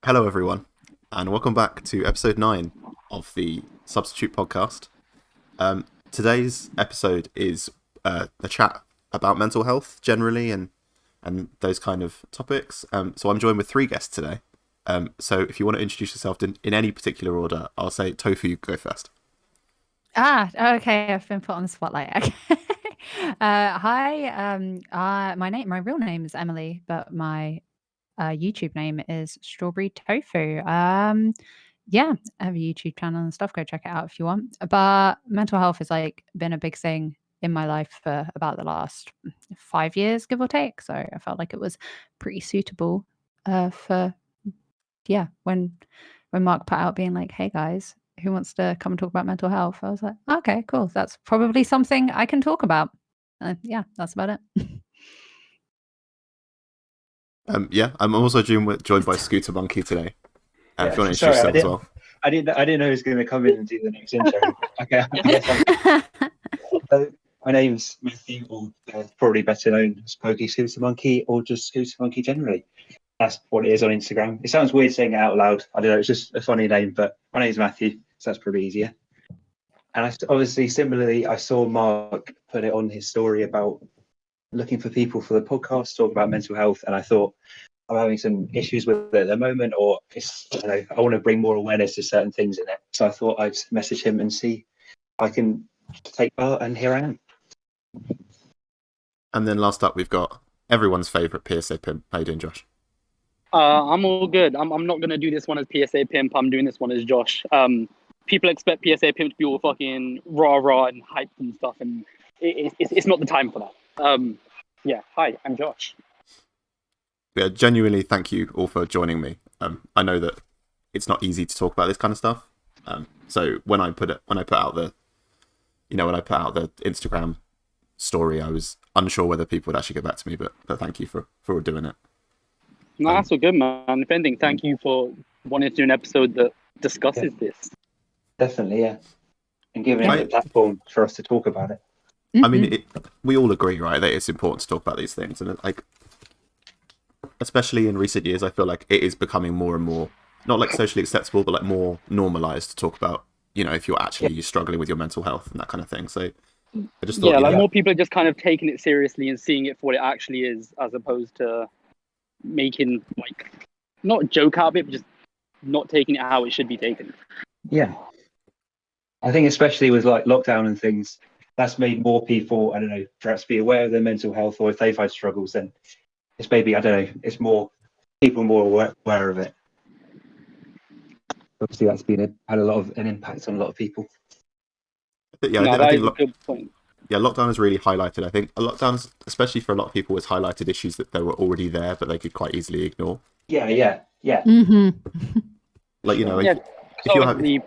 Hello, everyone, and welcome back to episode 9 of the Substitute podcast. Today's episode is a chat about mental health generally and those kind of topics. So I'm joined with 3 guests today. So if you want to introduce yourself in any particular order, I'll say Tofu, you go first. Okay. I've been put on the spotlight. Okay. Hi. My real name is Emily, but my YouTube name is Strawberry Tofu. Yeah, I have a YouTube channel and stuff. Go check it out if you want. But mental health has been a big thing in my life for about the last 5 years, give or take. So I felt like it was pretty suitable for when Mark put out being like, "Hey guys, who wants to come and talk about mental health?" I was like, "Okay, cool. That's probably something I can talk about." Yeah, that's about it. I'm also joined by Scootermonkey today. If you want to introduce Sorry, yourself as well. I didn't know he was going to come in and do the next intro. Okay, I guess my name's Matthew, or probably better known as Pokescootermonkey, or just Scootermonkey generally. That's what it is on Instagram. It sounds weird saying it out loud. I don't know. It's just a funny name, but my name's Matthew, so that's probably easier. And similarly, I saw Mark put it on his story about looking for people for the podcast to talk about mental health, and I thought, I'm having some issues with it at the moment, or I want to bring more awareness to certain things in it. So I thought I'd message him and see if I can take part, and here I am. And then last up, we've got everyone's favourite PSAPimp. How you doing, Josh? I'm all good. I'm not going to do this one as PSAPimp. I'm doing this one as Josh. People expect PSAPimp to be all fucking rah-rah and hyped and stuff, and it's not the time for that. Hi, I'm Josh. Yeah, genuinely, thank you all for joining me. I know that it's not easy to talk about this kind of stuff. So when I put out the Instagram story, I was unsure whether people would actually get back to me, but thank you for doing it. No, that's all good, man. If anything, thank you for wanting to do an episode that discusses this. Definitely, yeah. And giving it a platform for us to talk about it. I mean, we all agree, right, that it's important to talk about these things, and especially in recent years, I feel like it is becoming more and more not like socially acceptable, but like more normalized to talk about. If you're actually struggling with your mental health and that kind of thing. So I just thought, more people are just kind of taking it seriously and seeing it for what it actually is, as opposed to making not a joke out of it, but just not taking it how it should be taken. Yeah, I think especially with lockdown and things, that's made more people, perhaps be aware of their mental health, or if they've had struggles, then it's maybe, it's more people more aware of it. Obviously, that's had an impact on a lot of people. I think a good point. Yeah, lockdown has really highlighted. I think lockdowns, especially for a lot of people, has highlighted issues that they were already there, but they could quite easily ignore. Yeah. Mm-hmm. If you're having,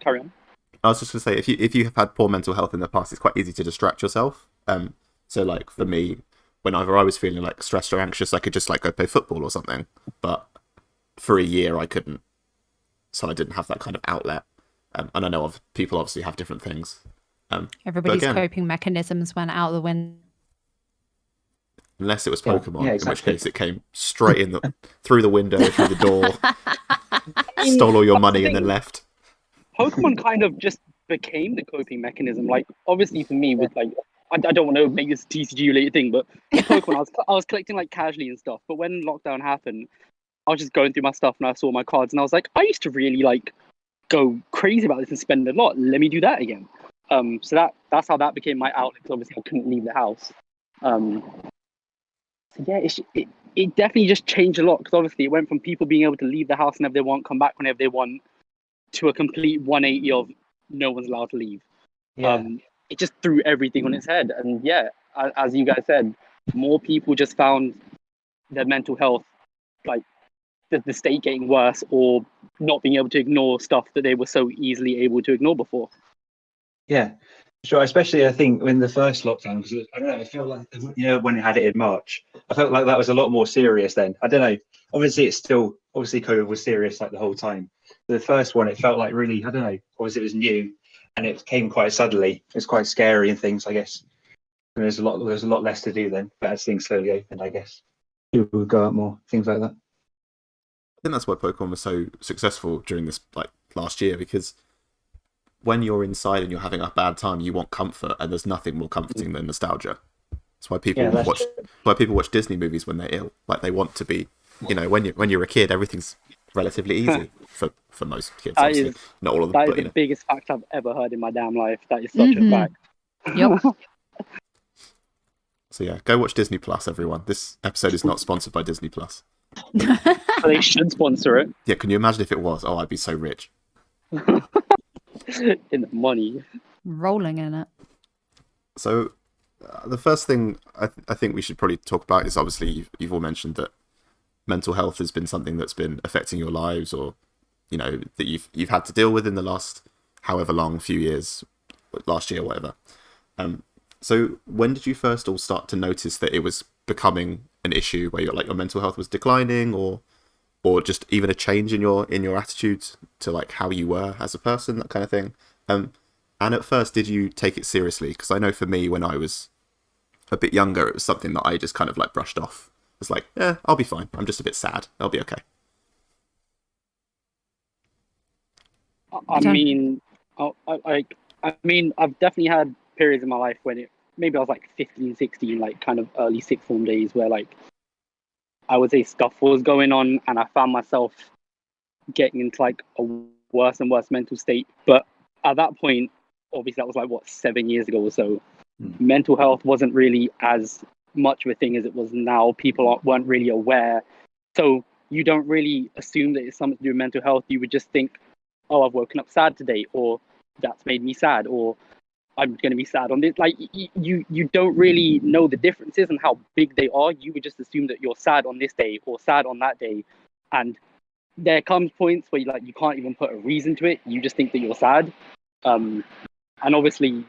carry on. I was just going to say, if you have had poor mental health in the past, it's quite easy to distract yourself. So for me, whenever I was feeling stressed or anxious, I could just go play football or something. But for a year, I couldn't, so I didn't have that kind of outlet. And I know people obviously have different things. Everybody's coping mechanisms went out the window. Unless it was Pokemon, in which case it came straight through the window, through the door, stole all your money and then left. Pokemon kind of just became the coping mechanism. Obviously for me, with I don't want to make this TCG related thing, but with Pokemon, I was collecting casually and stuff. But when lockdown happened, I was just going through my stuff and I saw my cards and I was like, I used to really go crazy about this and spend a lot. Let me do that again. So that's how that became my outlet, because obviously I couldn't leave the house. It definitely just changed a lot, because obviously it went from people being able to leave the house whenever they want, come back whenever they want, to a complete 180 of no one's allowed to leave. It just threw everything on its head. And as you guys said, more people just found their mental health, the state getting worse, or not being able to ignore stuff that they were so easily able to ignore before. Yeah, sure. Especially, I think, in the first lockdown, because I don't know, I feel like, when it had it in March, I felt like that was a lot more serious then. I don't know. Obviously, COVID was serious the whole time. The first one, it felt like really, I don't know. Obviously, it was new, and it came quite suddenly. It was quite scary and things, I guess. And there's a lot less to do then. But as things slowly opened, I guess people would go out more, things like that. think that's why Pokemon was so successful during this like last year, because when you're inside and you're having a bad time, you want comfort, and there's nothing more comforting than nostalgia. That's why people watch Disney movies when they're ill. Like they want to be, when you're a kid, everything's relatively easy for most kids. Obviously, not all of them. That is the biggest fact I've ever heard in my damn life. That is such a fact. Yep. So yeah, go watch Disney Plus, everyone. This episode is not sponsored by Disney Plus. They should sponsor it. Yeah, can you imagine if it was? Oh, I'd be so rich. In the money. Rolling in it. So the first thing I think we should probably talk about is obviously you've all mentioned that mental health has been something that's been affecting your lives, or that you've had to deal with in the last however long few years, last year, whatever. So when did you first all start to notice that it was becoming an issue where your mental health was declining, or just even a change in your attitude to like how you were as a person, that kind of thing? And at first, did you take it seriously? Because I know for me, when I was a bit younger, it was something that I just kind of like brushed off. It's like, yeah, I'll be fine. I'm just a bit sad. I'll be okay. I mean, I've definitely had periods in my life when maybe I was like 15, 16, like kind of early sixth form days where like I would say stuff was going on and I found myself getting into like a worse and worse mental state. But at that point, obviously that was like 7 years ago or so. Mental health wasn't really as much of a thing as it was now. People weren't really aware. So you don't really assume that it's something to do with mental health. You would just think, oh, I've woken up sad today, or that's made me sad, or I'm going to be sad on this. Like you don't really know the differences and how big they are. You would just assume that you're sad on this day or sad on that day. And there comes points where you can't even put a reason to it. You just think that you're sad. And obviously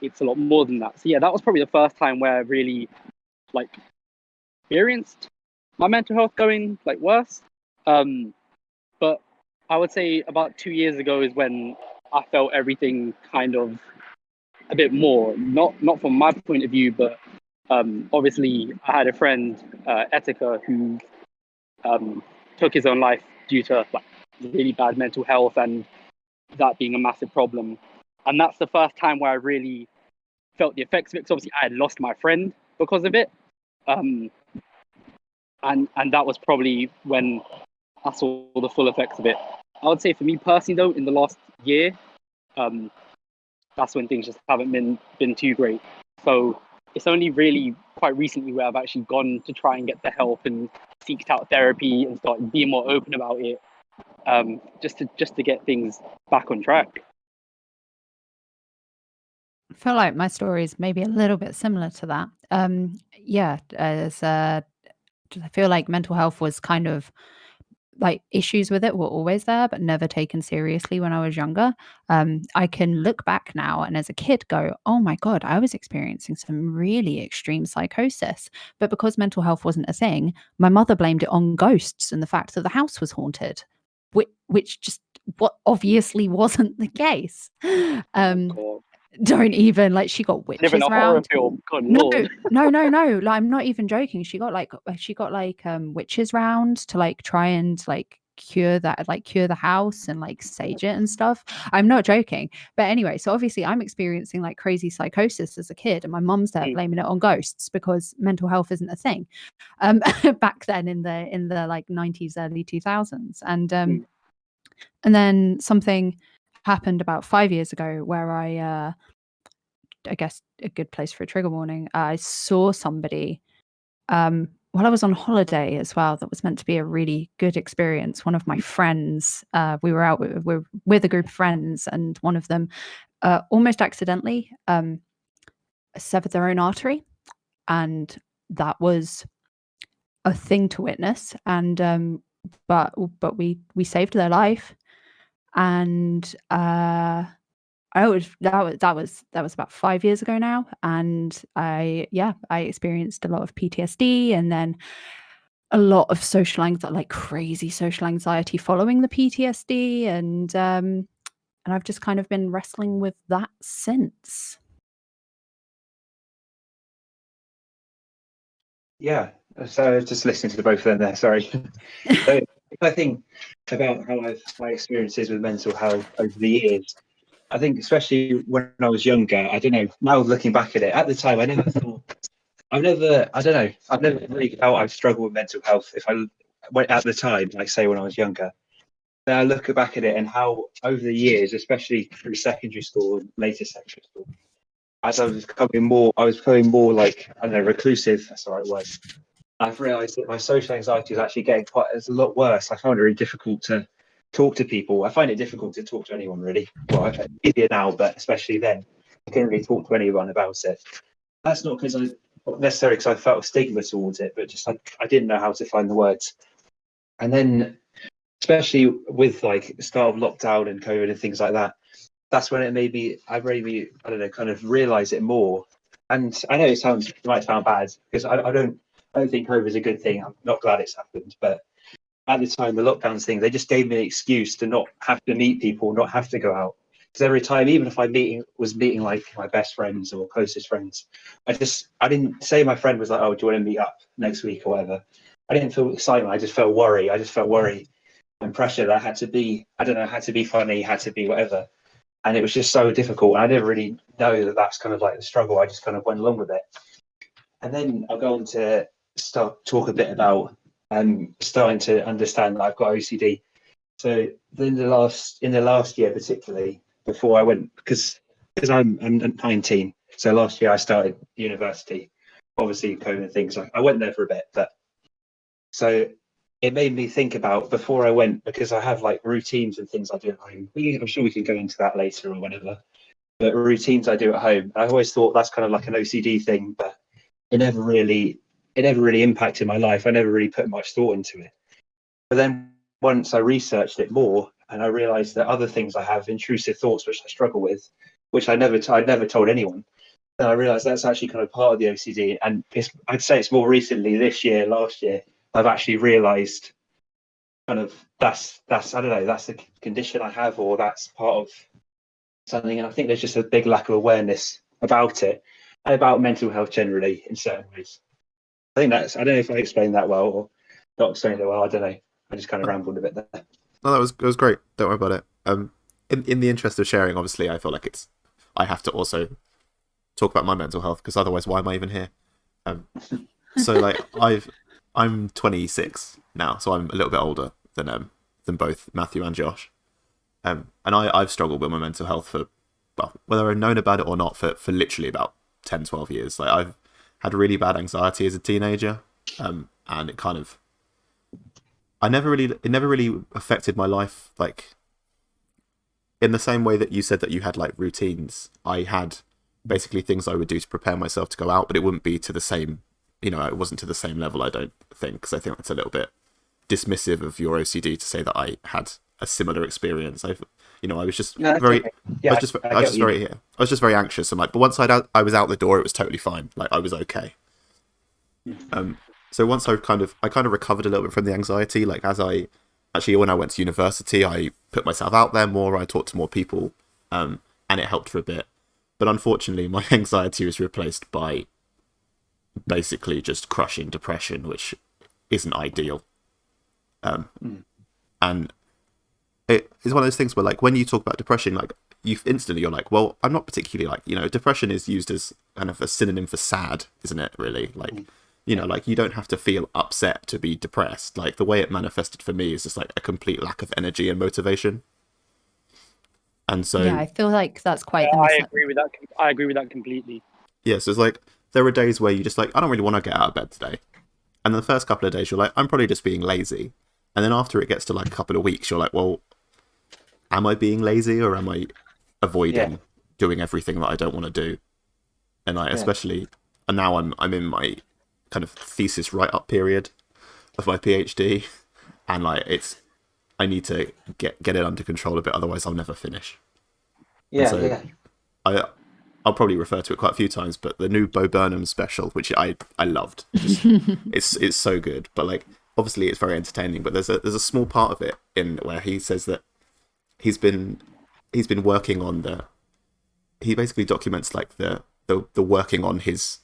it's a lot more than that. So yeah, that was probably the first time where I really like experienced my mental health going like worse. But I would say about 2 years ago is when I felt everything kind of a bit more, not from my point of view, but obviously I had a friend, Etika, who took his own life due to like really bad mental health and that being a massive problem. And that's the first time where I really felt the effects of it, because obviously I had lost my friend because of it. And that was probably when I saw the full effects of it. I would say for me personally though, in the last year, that's when things just haven't been too great. So it's only really quite recently where I've actually gone to try and get the help and seeked out therapy and started being more open about it, just to get things back on track. I feel like my story is maybe a little bit similar to that. I feel like mental health was kind of like issues with it were always there, but never taken seriously when I was younger. I can look back now and as a kid go, oh my God, I was experiencing some really extreme psychosis. But because mental health wasn't a thing, my mother blamed it on ghosts and the fact that the house was haunted, which just what obviously wasn't the case. Don't even like she got witches Live in a horror round. film. God No, Lord. no. Like, I'm not even joking. She got witches round to like try and like cure the house and like sage it and stuff. I'm not joking. But anyway, so obviously I'm experiencing like crazy psychosis as a kid, and my mum's there blaming it on ghosts because mental health isn't a thing. Back then in the like 90s, early 2000s, and then something happened about 5 years ago where I guess a good place for a trigger warning. I saw somebody while I was on holiday as well. That was meant to be a really good experience. One of my friends, we were out with a group of friends, and one of them almost accidentally severed their own artery, and that was a thing to witness. And but we saved their life, and that was about 5 years ago now, and I experienced a lot of PTSD and then a lot of social anxiety, like crazy social anxiety following the PTSD, and I've just kind of been wrestling with that since. Yeah, so just listening to both of them there. Sorry. So, if I think about how my experiences with mental health over the years, I think especially when I was younger, I don't know. Now looking back at it, at the time, I never thought. I don't know. I've never really felt I've struggled with mental health. If I went at the time, like say when I was younger, then I look back at it and how over the years, especially through secondary school and later secondary school, as I was becoming more like, I don't know, reclusive. That's the right word. I've realised that my social anxiety is actually getting it's a lot worse. I found it really difficult to talk to people. I find it difficult to talk to anyone really. Well, it's easier now, but especially then, I couldn't really talk to anyone about it. That's not necessarily because I felt a stigma towards it, but just I didn't know how to find the words. And then, especially with like the start of lockdown and COVID and things like that, that's when I don't know, kind of realise it more. And I know it might sound bad because I don't think COVID is a good thing. I'm not glad it's happened, but at the time, the lockdowns thing, they just gave me an excuse to not have to meet people, not have to go out. Because every time, even if I was meeting like my best friends or closest friends, I didn't say my friend was like, oh, do you want to meet up next week or whatever? I didn't feel excitement. I just felt worry. And pressure that I had to be, I don't know, had to be funny, had to be whatever. And it was just so difficult. And I didn't really know that that's kind of like the struggle. I just kind of went along with it. And then I'll go on to talk a bit about starting to understand that I've got OCD. So in the last year, particularly before I went, because I'm 19, so last year I started university. Obviously, COVID and things. I went there for a bit, but so it made me think about before I went, because I have like routines and things I do at home. I'm sure we can go into that later or whenever. But routines I do at home, I always thought that's kind of like an OCD thing, but it never really impacted my life. I never really put much thought into it. But then once I researched it more, and I realised that other things I have, intrusive thoughts, which I struggle with, which I'd never told anyone. And I realised that's actually kind of part of the OCD. And I'd say it's more recently, last year, I've actually realised kind of that's I don't know, that's the condition I have, or that's part of something. And I think there's just a big lack of awareness about it, and about mental health generally in certain ways. I don't know if I explained that well or not explained it well. I don't know. I just kind of rambled a bit there. No, it was great. Don't worry about it. In the interest of sharing, obviously, I feel like I have to also talk about my mental health, because otherwise, why am I even here? So like I'm 26 now, so I'm a little bit older than both Matthew and Josh. And I've struggled with my mental health for, well, whether I've known about it or not, for literally about 10, 12 years. Like I've had really bad anxiety as a teenager, and it never really affected my life, like in the same way that you said that you had like routines. I had basically things I would do to prepare myself to go out, but it wouldn't be to the same, it wasn't to the same level, I don't think, because I think that's a little bit dismissive of your OCD to say that I had a similar experience. I was just very anxious, and like, but once I was out the door, it was totally fine. Like I was okay. So once I kind of recovered a little bit from the anxiety, like when I went to university, I put myself out there more, I talked to more people, and it helped for a bit. But unfortunately, my anxiety was replaced by basically just crushing depression, which isn't ideal. And it is one of those things where, like, when you talk about depression, like, you're like, well, I'm not particularly like, depression is used as kind of a synonym for sad, isn't it, really? Like, like, you don't have to feel upset to be depressed. Like, the way it manifested for me is just like a complete lack of energy and motivation. And so yeah, I feel like that's quite I agree with that completely. Yeah, so it's like there are days where you just like, I don't really want to get out of bed today. And the first couple of days you're like, I'm probably just being lazy. And then after it gets to like a couple of weeks, you're like, well, am I being lazy, or am I avoiding doing everything that I don't want to do? And especially, and now I'm in my kind of thesis write-up period of my PhD, and like I need to get it under control a bit, otherwise I'll never finish. I'll probably refer to it quite a few times, but the new Bo Burnham special, which I loved, it's so good. But like, obviously it's very entertaining, but there's a small part of it in where he says that he's been working on he basically documents like the working on his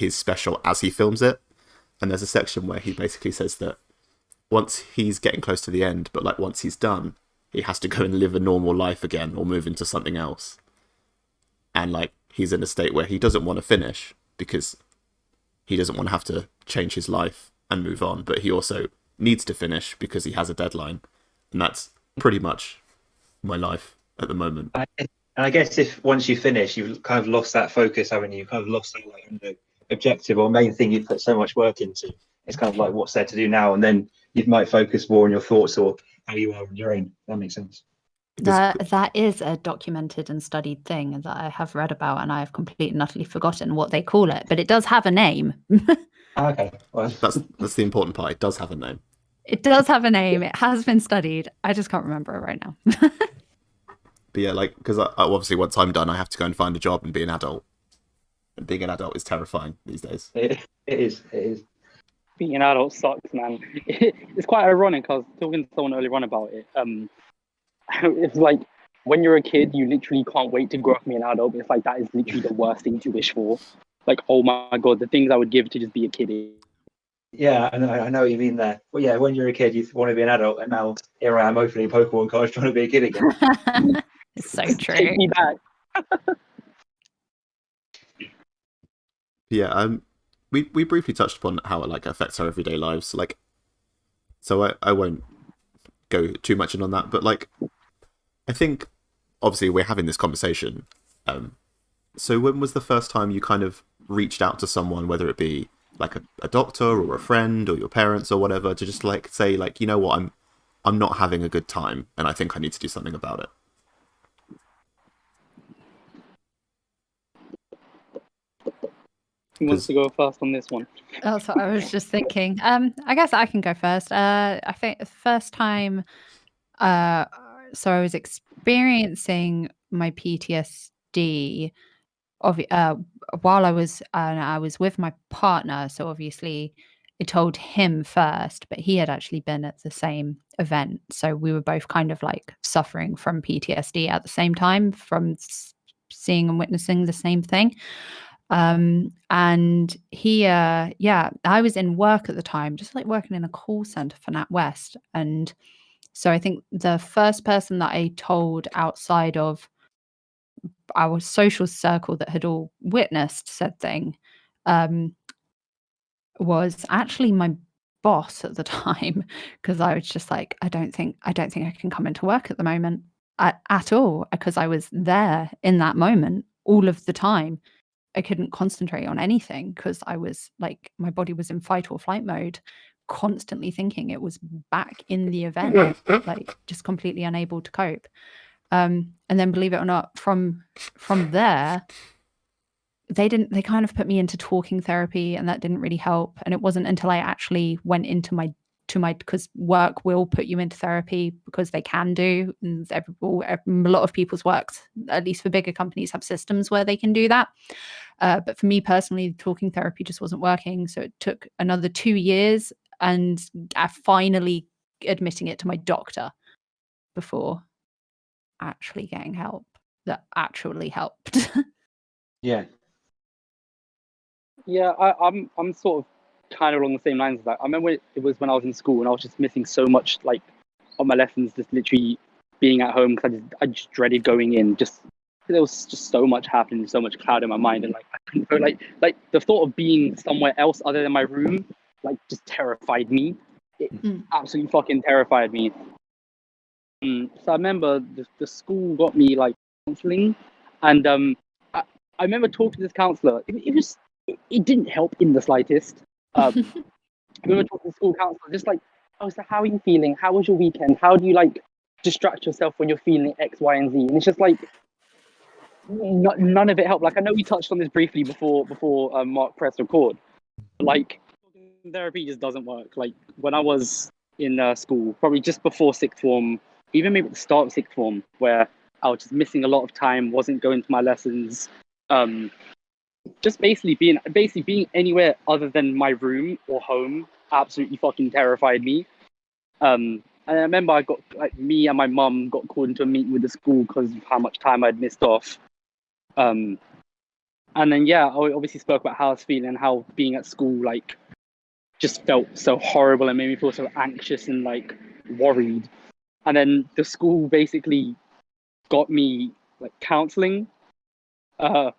special as he films it. And there's a section where he basically says that once he's getting close to the end, but like once he's done, he has to go and live a normal life again or move into something else. And like he's in a state where he doesn't want to finish because he doesn't want to have to change his life and move on, but he also needs to finish because he has a deadline. And that's pretty much my life at the moment. And I guess if once you finish, you've kind of lost that focus, haven't you? You've kind of lost that like objective or main thing you put so much work into. It's kind of like what's there to do now, and then you might focus more on your thoughts or how you are on your own. That makes sense. That is a documented and studied thing that I have read about, and I have completely and utterly forgotten what they call it, but it does have a name. Okay, well, That's the important part. It does have a name. It does have a name. It has been studied. I just can't remember it right now. But yeah, like, because I obviously once I'm done, I have to go and find a job and be an adult. And being an adult is terrifying these days. it is. Being an adult sucks, man. It's quite ironic. I was talking to someone earlier on about it. It's like when you're a kid, you literally can't wait to grow up and be an adult. But it's like that is literally the worst thing to wish for. Like, oh my god, the things I would give to just be a kid. Yeah, I know what you mean there. Well, yeah, when you're a kid, you want to be an adult, and now here I am opening Pokemon cards trying to be a kid again. It's so true. Take me back. Yeah, we briefly touched upon how it like affects our everyday lives. Like, so I won't go too much in on that, but like, I think obviously we're having this conversation. So when was the first time you kind of reached out to someone, whether it be like a doctor or a friend or your parents or whatever, to just like say like, you know what, I'm not having a good time and I think I need to do something about it? Who wants to go first on this one? That's what I was just thinking. I guess I can go first. I think the first time, so I was experiencing my PTSD while I was with my partner. So obviously, I told him first, but he had actually been at the same event, so we were both kind of like suffering from PTSD at the same time from seeing and witnessing the same thing. And he, I was in work at the time, just like working in a call center for NatWest. And so I think the first person that I told outside of our social circle that had all witnessed said thing, was actually my boss at the time, because I was just like, I don't think I can come into work at the moment at all, because I was there in that moment all of the time. I couldn't concentrate on anything because I was like, my body was in fight or flight mode, constantly thinking it was back in the event, like just completely unable to cope. And then, believe it or not, from there, they kind of put me into talking therapy, and that didn't really help. And it wasn't until I actually went into my because work will put you into therapy, because they can do, and a lot of people's works, at least for bigger companies, have systems where they can do that. But for me personally, talking therapy just wasn't working. So it took another 2 years, and I finally admitting it to my doctor before actually getting help that actually helped. Yeah. Yeah, I'm sort of kind of along the same lines as that. I remember it was when I was in school and I was just missing so much, like, on my lessons, just literally being at home, because I just dreaded going in. Just there was just so much happening, so much cloud in my mind, and like I couldn't go, like the thought of being somewhere else other than my room, like, just terrified me. It absolutely fucking terrified me. So I remember the school got me like counselling, and I remember talking to this counsellor. It didn't help in the slightest. I remember talking to the school counsellor, just like, oh, so how are you feeling? How was your weekend? How do you like distract yourself when you're feeling X, Y, and Z? And it's just like none of it helped. Like, I know we touched on this briefly before Mark pressed record. Like, therapy just doesn't work. Like, when I was in school, probably just before sixth form, even maybe at the start of sixth form, where I was just missing a lot of time, wasn't going to my lessons, just basically being anywhere other than my room or home absolutely fucking terrified me. And I remember I got, like, me and my mum got called into a meeting with the school because of how much time I'd missed off. And then, yeah, I obviously spoke about how I was feeling, how being at school, like, just felt so horrible and made me feel so anxious and like worried. And then the school basically got me like counseling,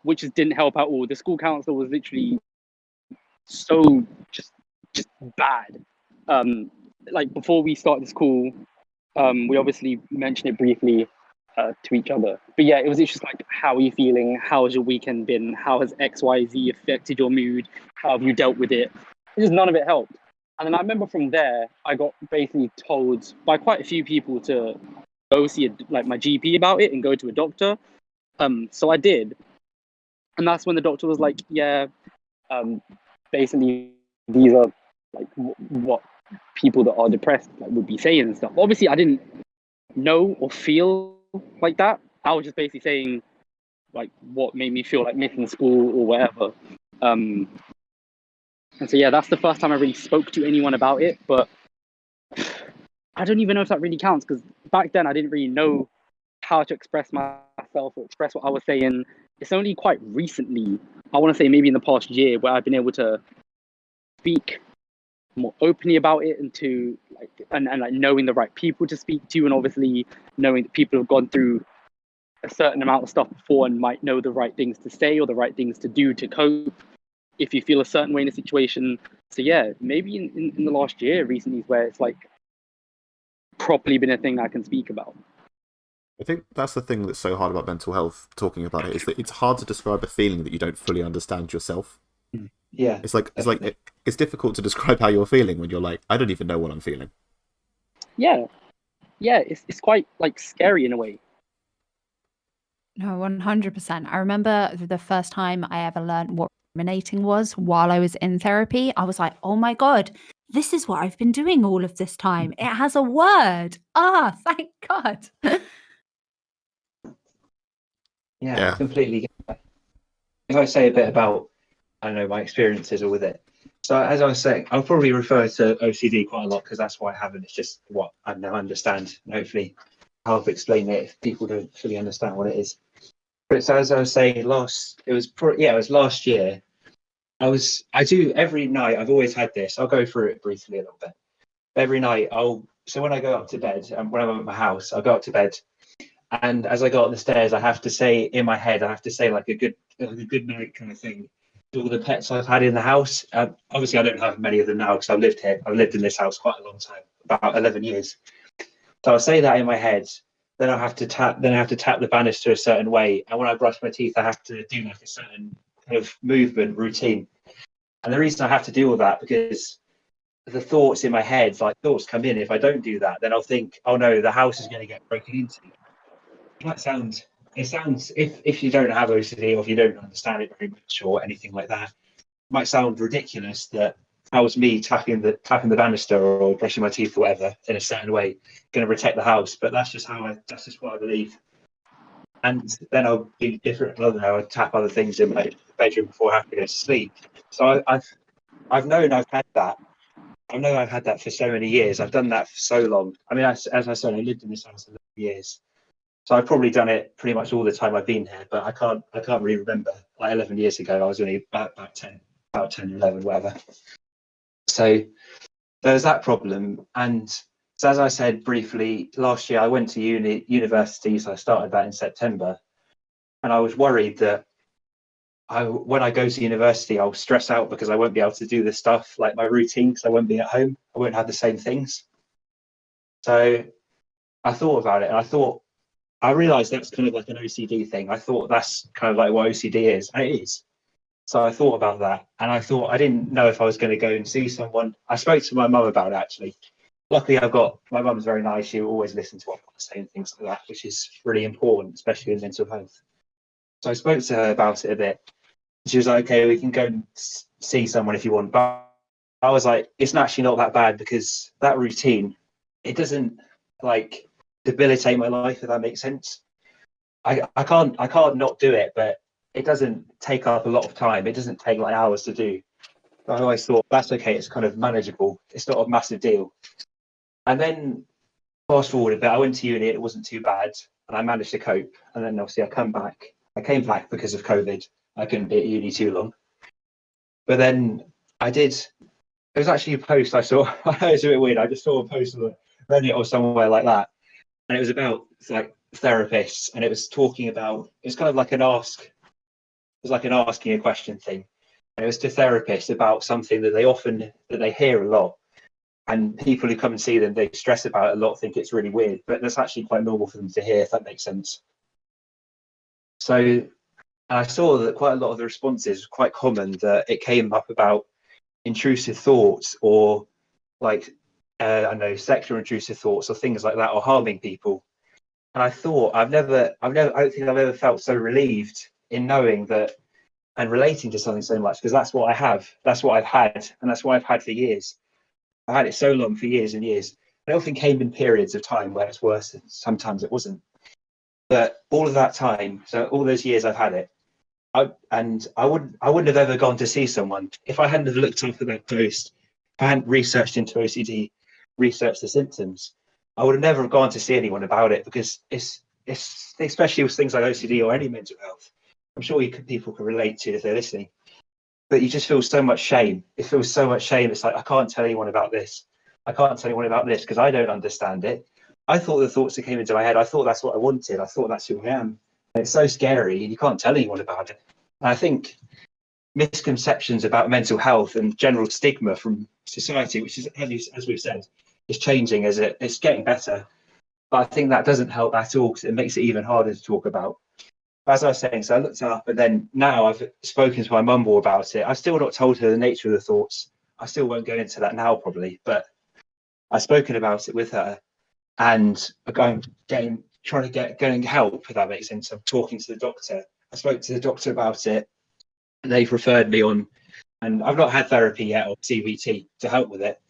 which just didn't help at all. The school counselor was literally so just bad. Like before we started school, we obviously mentioned it briefly to each other. But yeah, it was just like, how are you feeling? How has your weekend been? How has XYZ affected your mood? How have you dealt with it? Just none of it helped. And then I remember from there, I got basically told by quite a few people to go see like my GP about it and go to a doctor. So I did, and that's when the doctor was like, "Yeah, basically these are like what people that are depressed like would be saying and stuff." Obviously, I didn't know or feel like that. I was just basically saying like what made me feel like missing school or whatever. And so yeah, that's the first time I really spoke to anyone about it. But I don't even know if that really counts, because back then I didn't really know how to express myself or express what I was saying. It's only quite recently, I want to say maybe in the past year, where I've been able to speak more openly about it and to like and like knowing the right people to speak to, and obviously knowing that people have gone through a certain amount of stuff before and might know the right things to say or the right things to do to cope if you feel a certain way in a situation. So yeah, maybe in the last year recently is where it's like properly been a thing I can speak about. I think that's the thing that's so hard about mental health, talking about it, is that it's hard to describe a feeling that you don't fully understand yourself. Yeah. It's difficult to describe how you're feeling when you're like, I don't even know what I'm feeling. Yeah. It's quite like scary in a way. No, 100%. I remember the first time I ever learned what ruminating was while I was in therapy. I was like, oh my God, this is what I've been doing all of this time. It has a word. Ah, thank God. Yeah, I completely get that. If I say a bit about, I don't know, my experiences with it. So as I was saying, I'll probably refer to OCD quite a lot because that's why I have it. It's just what I now understand, and hopefully help explain it if people don't fully understand what it is. But so as I was saying, it was last year. I do every night. I've always had this. I'll go through it briefly a little bit. Every night, so when I go up to bed, and when I'm at my house, I'll go up to bed, and as I go up the stairs, I have to say in my head, like a good night kind of thing to all the pets I've had in the house. Obviously, I don't have many of them now because I've lived here. I've lived in this house quite a long time, about 11 years. So I'll say that in my head. Then I have to tap the banister a certain way, and when I brush my teeth, I have to do like a certain kind of movement routine. And the reason I have to do all that because the thoughts in my head, like thoughts come in. If I don't do that, then I'll think, oh no, the house is going to get broken into. It sounds if you don't have OCD or if you don't understand it very much or anything like that, it might sound ridiculous that was me tapping the banister or brushing my teeth or whatever in a certain way going to protect the house, but that's just what I believe. And then I'll be different. I'll tap other things in my bedroom before I have to go to sleep. So I've known I've had that. I know I've had that for so many years. I've done that for so long. I mean, as I said, I lived in this house for 11 years. So I've probably done it pretty much all the time I've been here, but I can't really remember. Like 11 years ago, I was only about 10, 11, whatever. So there's that problem. And so as I said briefly, last year I went to university, so I started that in September. And I was worried that when I go to university, I'll stress out because I won't be able to do the stuff like my routine because I won't be at home. I won't have the same things. So I thought about it, and I realized that's kind of like an OCD thing. I thought that's kind of like what OCD is, and it is. So I thought about that, and I didn't know if I was going to go and see someone. I spoke to my mum about it, actually. Luckily, my mum's very nice. She will always listen to what I say and things like that, which is really important, especially in mental health. So I spoke to her about it a bit. She was like, okay, we can go and see someone if you want. But I was like, it's actually not that bad because that routine, it doesn't like debilitate my life, if that makes sense. I can't not do it, but it doesn't take up a lot of time. It doesn't take like hours to do. I always thought that's okay. It's kind of manageable. It's not a massive deal. And then fast forward a bit, I went to uni. It wasn't too bad, and I managed to cope. And then obviously I came back because of COVID. I couldn't be at uni too long. But then I did it was actually a post I saw. I know it's a bit weird. I just saw a post on Reddit or somewhere like that, and it was about like therapists, and it was talking about, it's kind of like an ask. It was like an asking a question thing, and it was to therapists about something that they hear a lot, and people who come and see them, they stress about it a lot, think it's really weird, but that's actually quite normal for them to hear, if that makes sense. So, and I saw that quite a lot of the responses were quite common, that it came up about intrusive thoughts, or like I don't know, sexual intrusive thoughts or things like that, or harming people. And I thought, I don't think I've ever felt so relieved in knowing that and relating to something so much, because that's what I have, that's what I've had, and that's what I've had for years. I had it so long, for years and years. It often came in periods of time where it's worse, and sometimes it wasn't. But all of that time, so all those years I've had it, I wouldn't have ever gone to see someone if I hadn't have looked up at that post. If I hadn't researched into OCD, researched the symptoms, I would have never gone to see anyone about it, because it's especially with things like OCD or any mental health. I'm sure people can relate to it if they're listening. But you just feel so much shame. It feels so much shame. It's like, I can't tell anyone about this. I can't tell anyone about this because I don't understand it. I thought the thoughts that came into my head, I thought that's what I wanted. I thought that's who I am. And it's so scary, and you can't tell anyone about it. And I think misconceptions about mental health and general stigma from society, which is, as we've said, is changing, as it's getting better. But I think that doesn't help at all, because it makes it even harder to talk about. As I was saying, so I looked it up, and then now I've spoken to my mum more about it. I've still not told her the nature of the thoughts. I still won't go into that now, probably, but I've spoken about it with her, and I'm trying to get help, if that makes sense. I'm talking to the doctor. I spoke to the doctor about it, and they've referred me on, and I've not had therapy yet or CBT to help with it,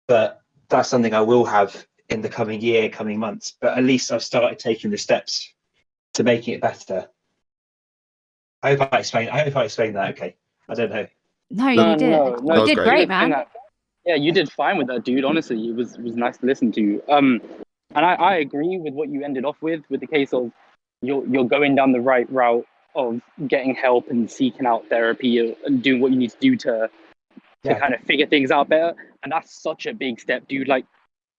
but that's something I will have in the coming months. But at least I've started taking the steps to making it better. I hope I explained that okay. I don't know. No, No, you did. no, You did great. great, man. Yeah, you did fine with that, dude. Honestly, it was nice to listen to. And I agree with what you ended off with the case of you're going down the right route of getting help and seeking out therapy and doing what you need to do to kind of figure things out better. And that's such a big step, dude. Like,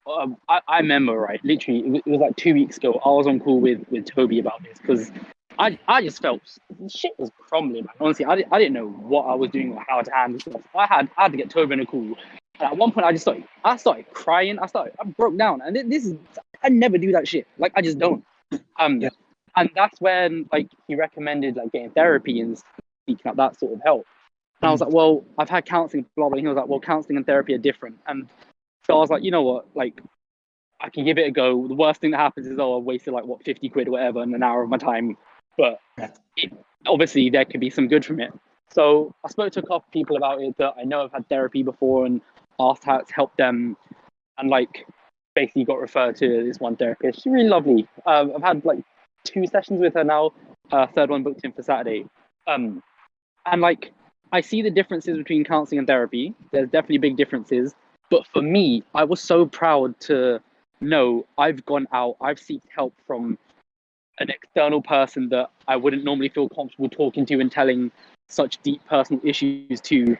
I remember, right, literally, it was like 2 weeks ago, I was on call with Toby about this, because I just felt shit was crumbling, man. Honestly, I didn't know what I was doing or how to handle stuff. I had to get Toby on a call. And at one point, I started crying. I broke down. And I never do that shit. Like, I just don't. And that's when, like, he recommended, like, getting therapy and seeking out that sort of help. And I was like, well, I've had counseling, blah, blah. And he was like, well, counseling and therapy are different. And so I was like, you know what, like, I can give it a go. The worst thing that happens is, I wasted, like, 50 quid or whatever in an hour of my time. But obviously there could be some good from it. So I spoke to a couple of people about it that I know have had therapy before, and asked how it's helped them, and like basically got referred to this one therapist. She's really lovely. I've had like 2 sessions with her now, third one booked in for Saturday. And like, I see the differences between counseling and therapy. There's definitely big differences. But for me, I was so proud to know I've gone out, I've sought help from an external person that I wouldn't normally feel comfortable talking to and telling such deep personal issues to, and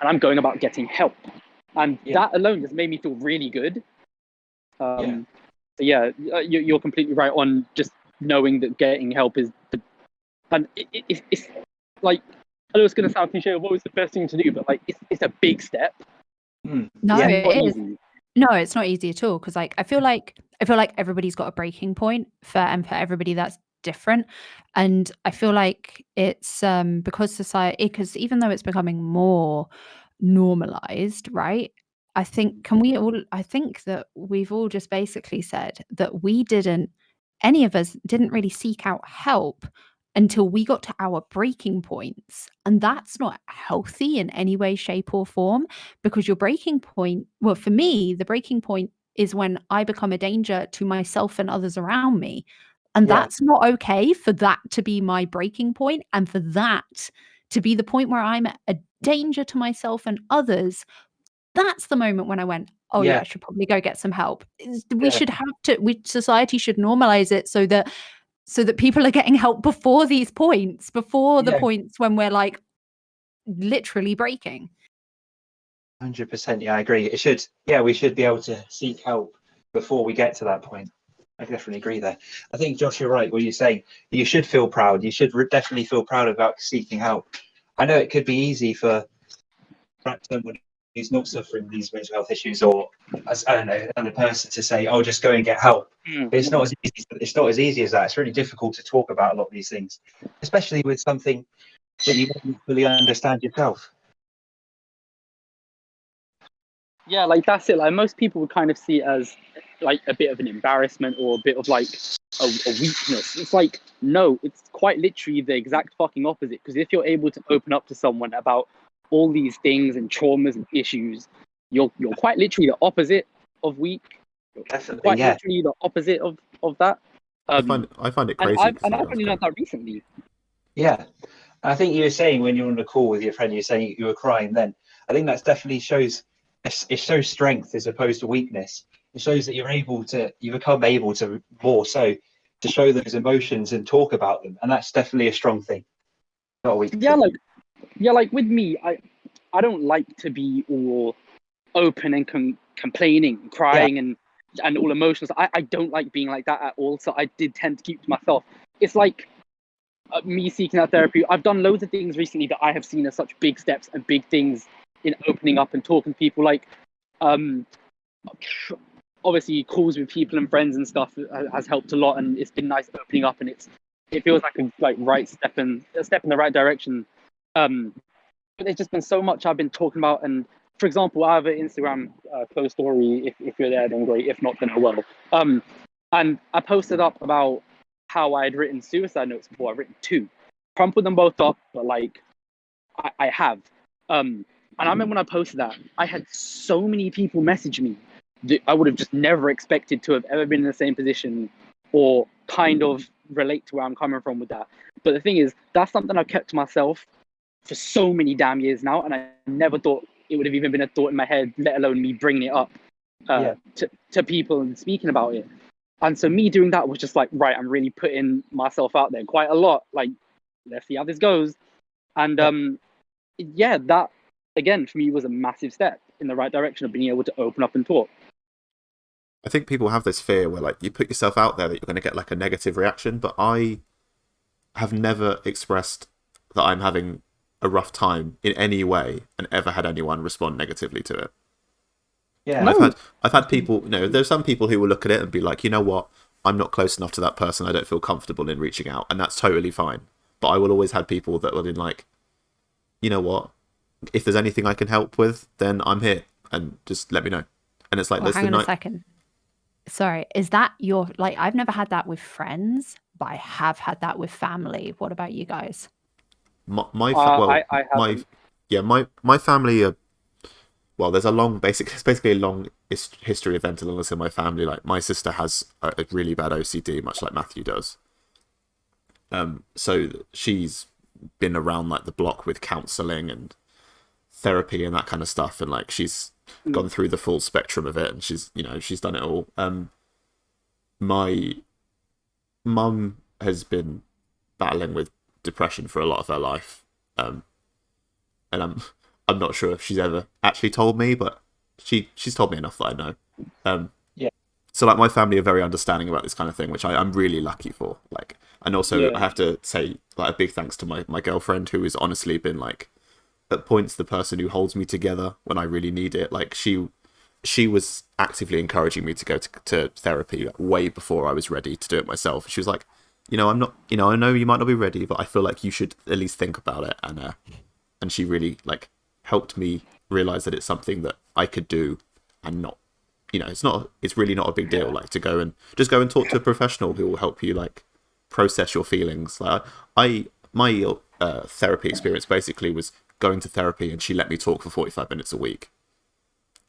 I'm going about getting help. And that alone just made me feel really good. So you're completely right on just knowing that getting help is and it's like, I know it's going to sound cliche, what was the best thing to do, but like it's a big step. No, it is. Easy. No, it's not easy at all, because like I feel like everybody's got a breaking point, for everybody that's different. And I feel like it's because society, because even though it's becoming more normalized, right? I think that we've all just basically said that any of us didn't really seek out help until we got to our breaking points. And that's not healthy in any way, shape, or form, because your breaking point, well, for me, the breaking point is when I become a danger to myself and others around me. And that's not okay for that to be my breaking point, and for that to be the point where I'm a danger to myself and others. That's the moment when I went, oh yeah, I should probably go get some help. Society should normalize it so that people are getting help before these points, before the points when we're like literally breaking. 100%. Yeah, I agree. It should. Yeah, we should be able to seek help before we get to that point. I definitely agree there. I think, Josh, you're right. What you're saying, you should feel proud. You should definitely feel proud about seeking help. I know it could be easy for perhaps someone who's not suffering these mental health issues, or as I don't know, another person to say, "Oh, just go and get help." But it's not as easy. It's not as easy as that. It's really difficult to talk about a lot of these things, especially with something that you don't fully understand yourself. Yeah, like that's it. Like most people would kind of see it as like a bit of an embarrassment or a bit of like a weakness. It's like, no, it's quite literally the exact fucking opposite. Because if you're able to open up to someone about all these things and traumas and issues, you're quite literally the opposite of weak. Definitely, Quite yeah. literally the opposite of that. I find it and crazy. I've only learned that recently. Yeah. I think you were saying when you were on the call with your friend, you were saying you were crying then. I think that definitely shows, it shows strength as opposed to weakness. It shows that you become able to more so to show those emotions and talk about them. And that's definitely a strong thing, not a weak thing. Like with me, I don't like to be all open and complaining, crying, and all emotions. I don't like being like that at all. So I did tend to keep to myself. It's like me seeking out therapy. I've done loads of things recently that I have seen as such big steps and big things in opening up and talking to people. Like, obviously, calls with people and friends and stuff has helped a lot, and it's been nice opening up, and it feels like a step in the right direction. But there's just been so much I've been talking about, and for example, I have an Instagram closed story. If you're there, then great. If not, then I will. And I posted up about how I had written suicide notes before. I've written 2, crumpled them both up, but like I have. And I remember when I posted that, I had so many people message me that I would have just never expected to have ever been in the same position or kind of relate to where I'm coming from with that. But the thing is, that's something I've kept to myself for so many damn years now, and I never thought it would have even been a thought in my head, let alone me bringing it up to people and speaking about it. And so me doing that was just like, right, I'm really putting myself out there quite a lot. Like, let's see how this goes. And that again for me was a massive step in the right direction of being able to open up and talk. I think people have this fear where like you put yourself out there that you're going to get like a negative reaction, but I have never expressed that I'm having a rough time in any way and ever had anyone respond negatively to it. Yeah. And I've had people, there's some people who will look at it and be like, you know what, I'm not close enough to that person, I don't feel comfortable in reaching out, and that's totally fine. But I will always have people that will be like, you know what, if there's anything I can help with, then I'm here, and just let me know. And it's like, hang on a second. Sorry, is that your, like, I've never had that with friends, but I have had that with family. What about you guys? My family are, well, there's basically a long history of mental illness in my family. Like, my sister has a really bad OCD, much like Matthew does. So she's been around like the block with counselling and therapy and that kind of stuff, and like she's gone through the full spectrum of it, and she's done it all. My mum has been battling with depression for a lot of her life, and I'm not sure if she's ever actually told me, but she's told me enough that I know. So like my family are very understanding about this kind of thing, which I'm really lucky for. Like, and also I have to say like a big thanks to my girlfriend, who has honestly been like at points the person who holds me together when I really need it. Like she was actively encouraging me to go to therapy way before I was ready to do it myself. She was like, I'm not, I know you might not be ready, but I feel like you should at least think about it. And she really like helped me realize that it's something that I could do, and not, it's really not a big deal. Like to go and talk to a professional who will help you like process your feelings. Like my therapy experience basically was going to therapy, and she let me talk for 45 minutes a week,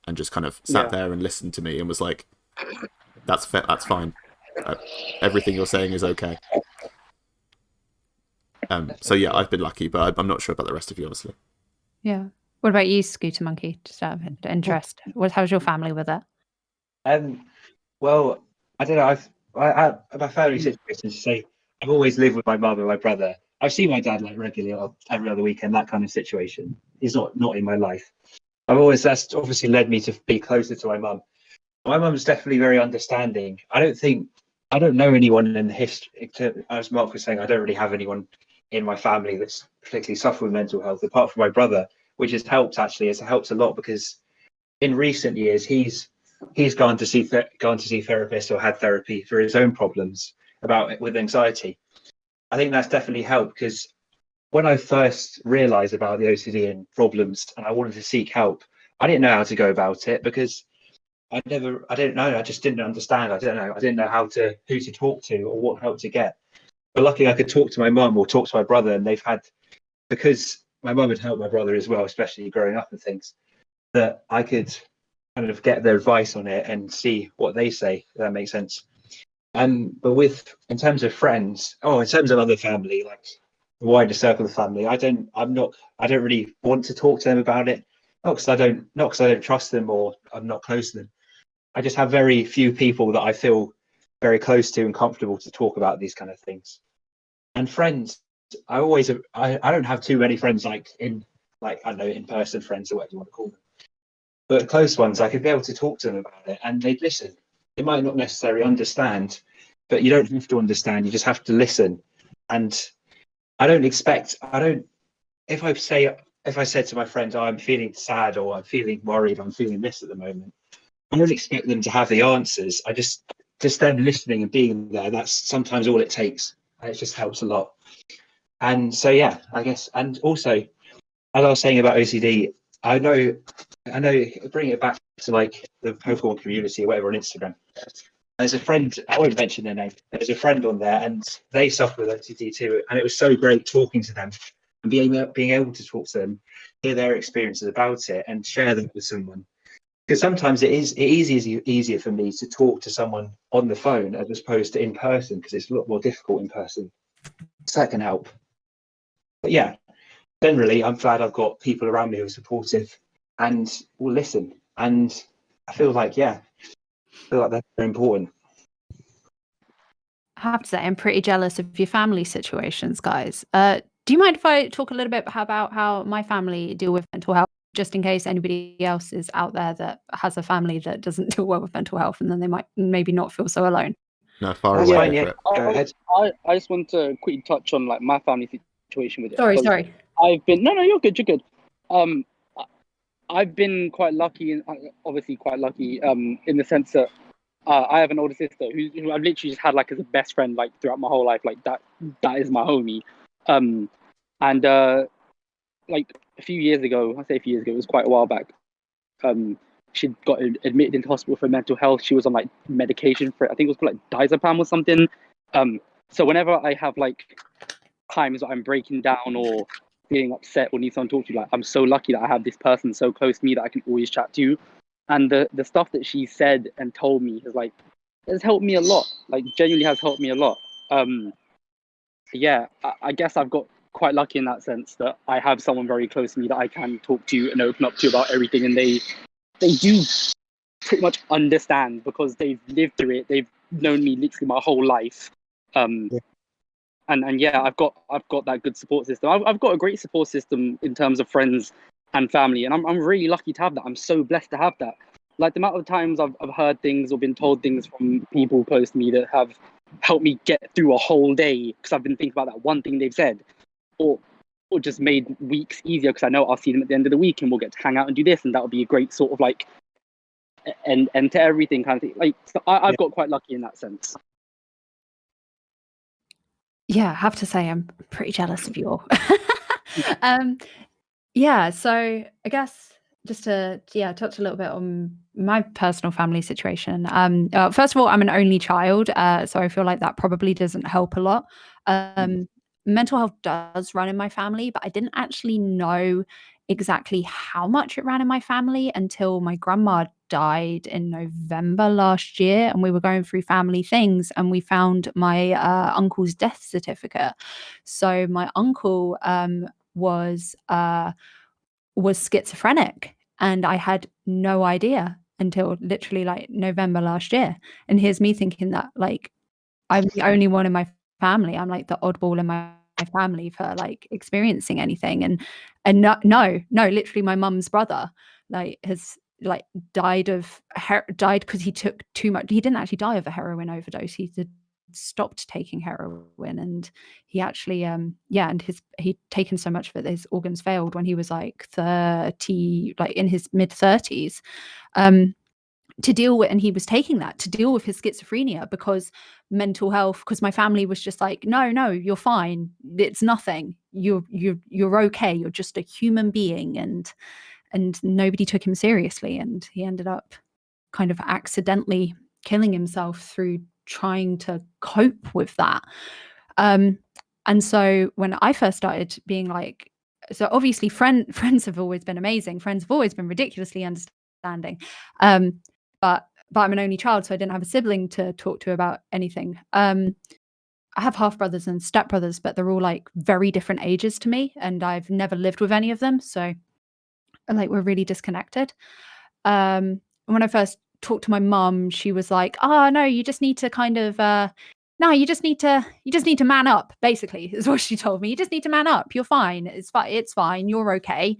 and just kind of sat there and listened to me and was like, that's fine. Everything you're saying is okay. So yeah, I've been lucky, but I'm not sure about the rest of you, honestly. Yeah. What about you, Scootermonkey? Just out of interest, how's your family with it? Well, I don't know. My family situation to say, I've always lived with my mum and my brother. I've seen my dad like regularly or every other weekend, that kind of situation. He's not in my life. that's obviously led me to be closer to my mum. My mum's definitely very understanding. I don't know anyone in the history, as Mark was saying, I don't really have anyone in my family that's particularly suffered with mental health, apart from my brother, which has helped actually. It's helped a lot because in recent years he's gone to see therapists or had therapy for his own problems with anxiety. I think that's definitely helped because when I first realised about the OCD and problems and I wanted to seek help, I didn't know how to go about it because I didn't know. I just didn't understand. I didn't know who to talk to or what help to get. But luckily, I could talk to my mum or talk to my brother, and because my mum had helped my brother as well, especially growing up and things, that I could kind of get their advice on it and see what they say. If that makes sense. But in terms of friends, in terms of other family, like the wider circle of family, I don't really want to talk to them about it. Not because I don't trust them or I'm not close to them. I just have very few people that I feel very close to and comfortable to talk about these kind of things. And friends, I don't have too many friends I don't know, in-person friends or whatever you want to call them. But close ones, I could be able to talk to them about it and they'd listen. They might not necessarily understand, but you don't have to understand. You just have to listen. And if I said to my friend, I'm feeling sad or I'm feeling worried, I'm feeling this at the moment, I don't expect them to have the answers. I just them listening and being there, that's sometimes all it takes. And it just helps a lot. And so, yeah, I guess. And also, as I was saying about OCD, I know, bring it back to like the Pokemon community or whatever on Instagram. There's a friend, I won't mention their name, there's a friend on there and they suffer with OCD too. And it was so great talking to them and being able to talk to them, hear their experiences about it and share them with someone. Because sometimes it is easier for me to talk to someone on the phone as opposed to in person because it's a lot more difficult in person. So that can help. But yeah, generally, I'm glad I've got people around me who are supportive and will listen. And I feel like that's very important. I have to say, I'm pretty jealous of your family situations, guys. Do you mind if I talk a little bit about how my family deal with mental health? Just in case anybody else is out there that has a family that doesn't deal well with mental health, and then they might maybe not feel so alone. No, far That's away. fine, Go yeah. for it. Go ahead. I just want to quickly touch on like my family situation with it. Sorry. I've been you're good. I've been quite lucky, and obviously quite lucky, in the sense that I have an older sister who I've literally just had like as a best friend like throughout my whole life. Like that is my homie. And like a few years ago, it was quite a while back. She got admitted into hospital for mental health. She was on like medication for it. I think it was called like diazepam or something. So whenever I have like times that I'm breaking down or feeling upset or need someone to talk to, like I'm so lucky that I have this person so close to me that I can always chat to. And the stuff that she said and told me has helped me a lot. Like genuinely has helped me a lot. Yeah, I guess I've got quite lucky in that sense that I have someone very close to me that I can talk to and open up to about everything, and they do pretty much understand because they've lived through it. They've known me literally my whole life. And yeah, I've got that good support system. I've got a great support system in terms of friends and family, and I'm really lucky to have that. I'm so blessed to have that. Like the amount of times I've heard things or been told things from people close to me that have helped me get through a whole day because I've been thinking about that one thing they've said, or just made weeks easier because I know I'll see them at the end of the week and we'll get to hang out and do this, and that would be a great sort of like end to everything kind of thing. Like so I've got quite lucky in that sense. Yeah, I have to say I'm pretty jealous of you all. Yeah, so I guess just to touch a little bit on my personal family situation. First of all, I'm an only child, so I feel like that probably doesn't help a lot. Mental health does run in my family, but I didn't actually know exactly how much it ran in my family until my grandma died in November last year, and we were going through family things, and we found my uncle's death certificate. So my uncle was schizophrenic, and I had no idea until literally like November last year. And here's me thinking that like I'm the only one in my family. I'm like the oddball in my family for like experiencing anything. And no, literally my mum's brother. like has like died because he took too much. He didn't actually die of a heroin overdose. He stopped taking heroin, and he actually and he'd taken so much of it that his organs failed when he was like 30, like in his mid-30s. To deal with, and he was taking that to deal with his schizophrenia because mental health, because my family was just like, no, you're fine, it's nothing, you're okay, you're just a human being, and nobody took him seriously, and he ended up kind of accidentally killing himself through trying to cope with that. And so when I first started being like, so obviously friends have always been amazing, friends have always been ridiculously understanding, but I'm an only child, so I didn't have a sibling to talk to about anything. I have half brothers and step brothers, but they're all like very different ages to me, and I've never lived with any of them, so like we're really disconnected. When I first talked to my mum, she was like, "Oh no, you just need to kind of no, you just need to man up." Basically, is what she told me. You just need to man up. You're fine. It's fine. You're okay.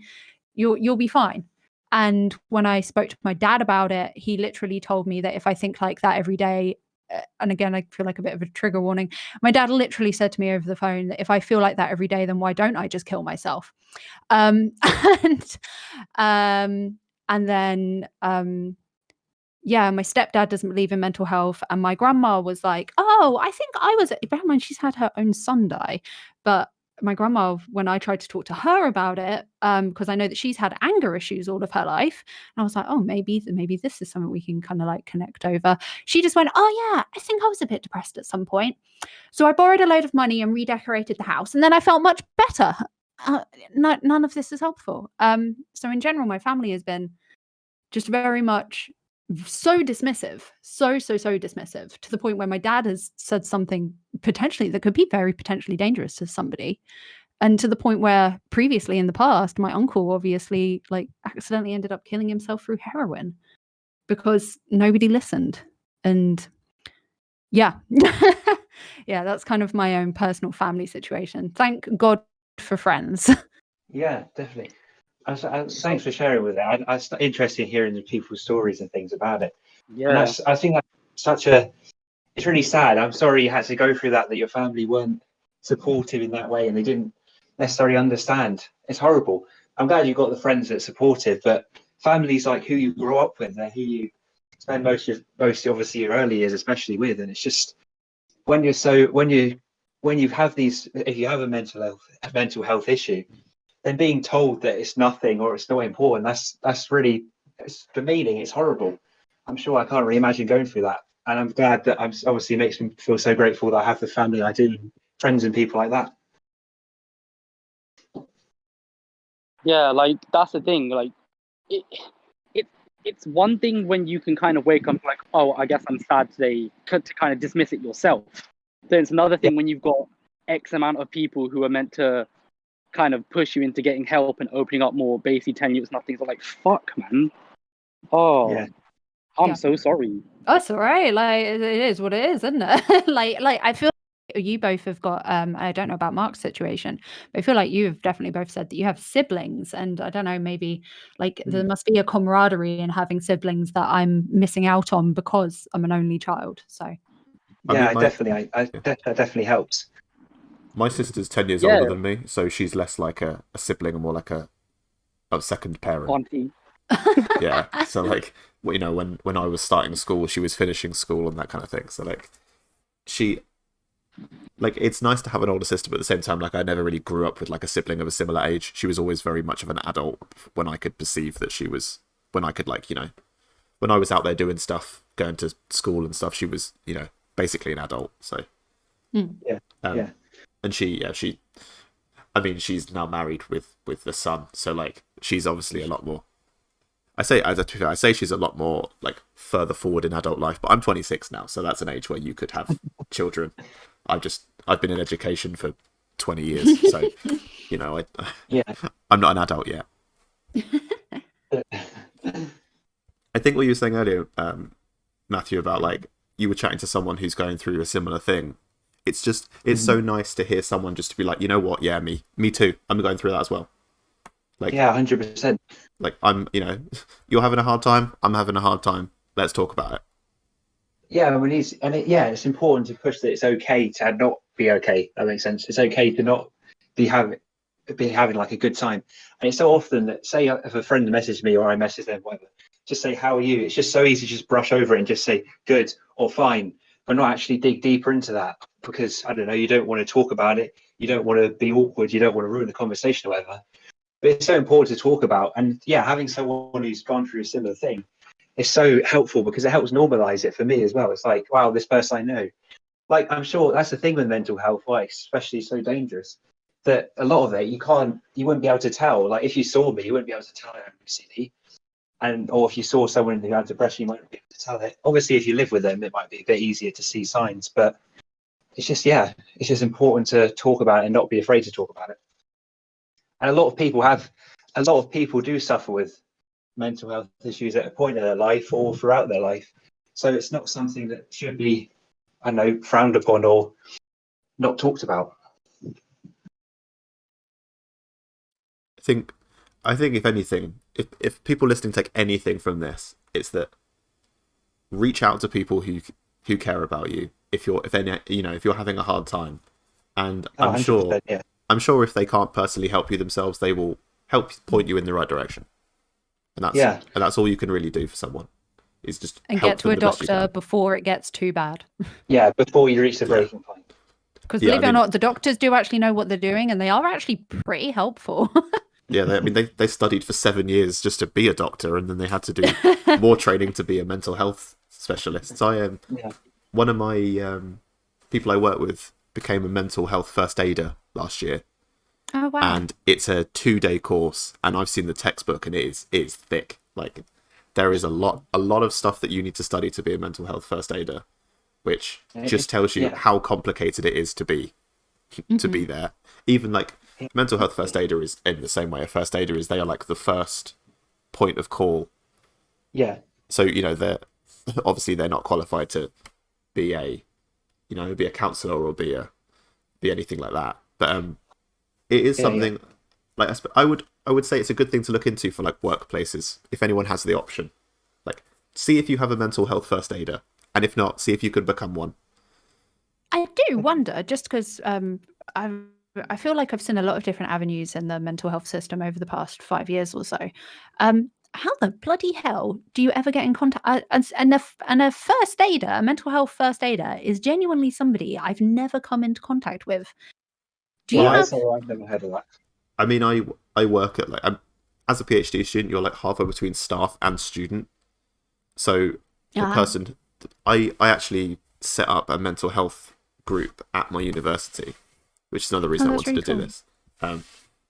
You'll be fine. And when I spoke to my dad about it, he literally told me that if I think like that every day, and again, I feel like a bit of a trigger warning. My dad literally said to me over the phone that if I feel like that every day, then why don't I just kill myself? And then my stepdad doesn't believe in mental health, and my grandma was like, "Oh, I think I was." Bear in mind, she's had her own son die, but my grandma, when I tried to talk to her about it, because I know that she's had anger issues all of her life, and I was like, "Oh, maybe this is something we can kind of like connect over." She just went, "Oh yeah, I think I was a bit depressed at some point, so I borrowed a load of money and redecorated the house, and then I felt much better." None of this is helpful. So in general, my family has been just very much so dismissive, so dismissive, to the point where my dad has said something potentially that could be very potentially dangerous to somebody, and to the point where previously in the past, my uncle obviously like accidentally ended up killing himself through heroin because nobody listened. And yeah yeah, that's kind of my own personal family situation. Thank God for friends. Yeah, definitely. Thanks for sharing with it. I'm interested in hearing the people's stories and things about it. And Yeah. I think that's it's really sad. I'm sorry you had to go through that your family weren't supportive in that way and they didn't necessarily understand. It's horrible. I'm glad you got the friends that are supportive, but families like who you grow up with, they're who you spend most obviously your early years especially with, and it's just when you have these, if you have a mental health issue, then being told that it's nothing or it's not important, that's really, it's demeaning. It's horrible. I'm sure I can't really imagine going through that. And I'm glad that obviously it makes me feel so grateful that I have the family I do, friends and people like that. Yeah, like that's the thing. Like it's one thing when you can kind of wake up like, oh, I guess I'm sad today, to kind of dismiss it yourself. Then it's another thing when you've got X amount of people who are meant to kind of push you into getting help and opening up more, basically telling you it's nothing. So like, fuck, man. Oh, yeah. I'm so sorry. Oh, it's all right. Like it is what it is, isn't it? like I feel like you both have got I don't know about Mark's situation, but I feel like you have definitely both said that you have siblings, and I don't know, maybe like there must be a camaraderie in having siblings that I'm missing out on because I'm an only child. So yeah, that definitely helps. My sister's 10 years older than me, so she's less like a sibling and more like a second parent. Auntie. Yeah, so like, you know, when I was starting school, she was finishing school and that kind of thing. So like, it's nice to have an older sister, but at the same time, like, I never really grew up with like a sibling of a similar age. She was always very much of an adult when I could perceive that she was, when I could, like, you know, when I was out there doing stuff, going to school and stuff, she was, you know, basically an adult. So and she, I mean, she's now married with the son, so like, she's obviously a lot more. I say she's a lot more like further forward in adult life, but I'm 26 now, so that's an age where you could have children. I've been in education for 20 years, so you know, I'm not an adult yet. I think what you were saying earlier, Matthew, about like you were chatting to someone who's going through a similar thing. It's so nice to hear someone just to be like, you know what, yeah, me too. I'm going through that as well. Like, Yeah, 100%. like I'm, you're having a hard time. I'm having a hard time. Let's talk about it. Yeah, I mean, it's important to push that it's okay to not be okay. That makes sense. It's okay to not be having like a good time. And it's so often that, say, if a friend messages me or I message them, whatever, just say, "How are you?" It's just so easy to just brush over it and just say good or fine, but not actually dig deeper into that, because I don't know, you don't want to talk about it, you don't want to be awkward, you don't want to ruin the conversation or whatever. But it's so important to talk about. And yeah, having someone who's gone through a similar thing is so helpful, because it helps normalize it for me as well. It's like, wow, this person I know. Like, I'm sure that's the thing with mental health, why it's especially so dangerous, that a lot of it you wouldn't be able to tell. Like, if you saw me, you wouldn't be able to tell I'm OCD. Or if you saw someone who had depression, you wouldn't be able to tell it. Obviously, if you live with them, it might be a bit easier to see signs. But it's just important to talk about it and not be afraid to talk about it. And a lot of people do suffer with mental health issues at a point in their life or throughout their life. So it's not something that should be, I don't know, frowned upon or not talked about. I think if anything, if people listening take anything from this, it's that reach out to people who care about you. If you're having a hard time, and I'm sure if they can't personally help you themselves, they will help point you in the right direction. And that's all you can really do for someone, is just get to a doctor before it gets too bad. Yeah, before you reach the breaking point. Because believe it or not, the doctors do actually know what they're doing, and they are actually pretty helpful. Yeah, they studied for 7 years just to be a doctor, and then they had to do more training to be a mental health specialist. So one of my people I work with became a mental health first aider last year. Oh wow! And it's a 2-day course, and I've seen the textbook, and it is thick. Like, there is a lot of stuff that you need to study to be a mental health first aider, which just tells you how complicated it is to be there. Even like mental health first aider is in the same way a first aider is. They are like the first point of call. Yeah. So they're obviously they're not qualified to be a counselor or be anything like that, but it is something like I would say it's a good thing to look into for like workplaces, if anyone has the option. Like, see if you have a mental health first aider, and if not, see if you could become one. I do wonder, just because I feel like I've seen a lot of different avenues in the mental health system over the past 5 years or so. How the bloody hell do you ever get in contact? And a first aider, a mental health first aider, is genuinely somebody I've never come into contact with. I've never heard of that. I mean, I work at as a PhD student, you're like halfway between staff and student. So I actually set up a mental health group at my university, which is another reason I wanted to do this.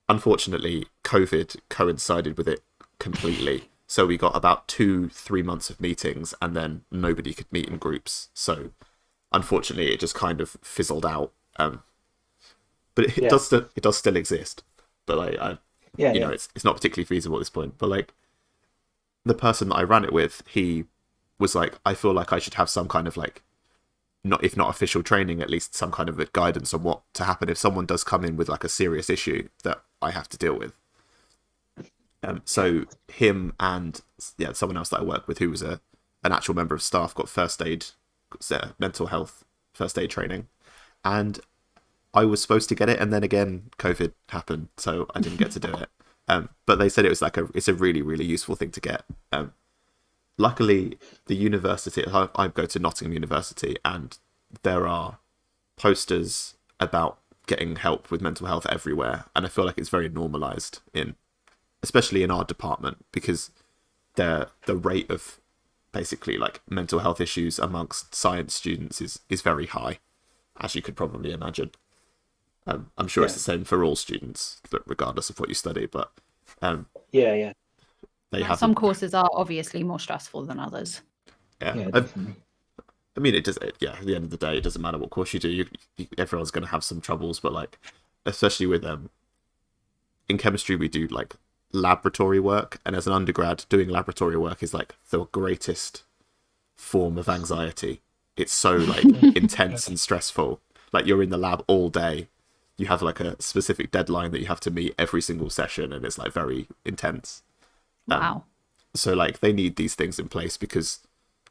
Unfortunately, COVID coincided with it completely. So we got about 2-3 months of meetings, and then nobody could meet in groups. So unfortunately, it just kind of fizzled out. But it does still exist. But it's not particularly feasible at this point. But like, the person that I ran it with, he was like, I feel like I should have some kind of like, if not official training, at least some kind of guidance on what to happen if someone does come in with like a serious issue that I have to deal with. So him and someone else that I work with, who was an actual member of staff, got mental health first aid training, and I was supposed to get it, and then again COVID happened, so I didn't get to do it. But they said it's a really, really useful thing to get. Luckily, the university, I go to Nottingham University, and there are posters about getting help with mental health everywhere, and I feel like it's very normalised especially in our department, because the rate of basically like mental health issues amongst science students is very high, as you could probably imagine. I'm sure it's the same for all students, but regardless of what you study. But some courses are obviously more stressful than others. I mean, it does. At the end of the day, it doesn't matter what course you do. Everyone's going to have some troubles, but like, especially with in chemistry, we do like laboratory work, and as an undergrad, doing laboratory work is like the greatest form of anxiety. It's so like intense and stressful. Like, you're in the lab all day. you have like a specific deadline that you have to meet every single session, and it's like very intense. Wow. So like they need these things in place because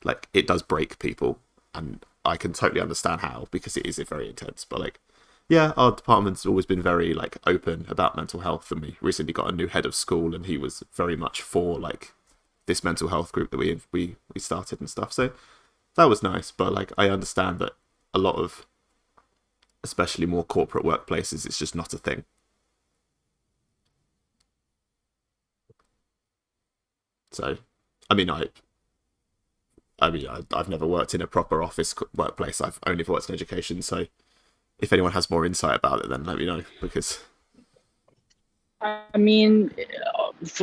like it does break people, and I can totally understand how, because it is very intense. But like, yeah, our department's always been very like open about mental health, and we recently got a new head of school, and he was very much for like this mental health group that we started and stuff. So that was nice. But like I understand that a lot of, especially more corporate workplaces, it's just not a thing. So, I mean, I've never worked in a proper office workplace. I've only worked in education. So, if anyone has more insight about it, then let me know, because I mean,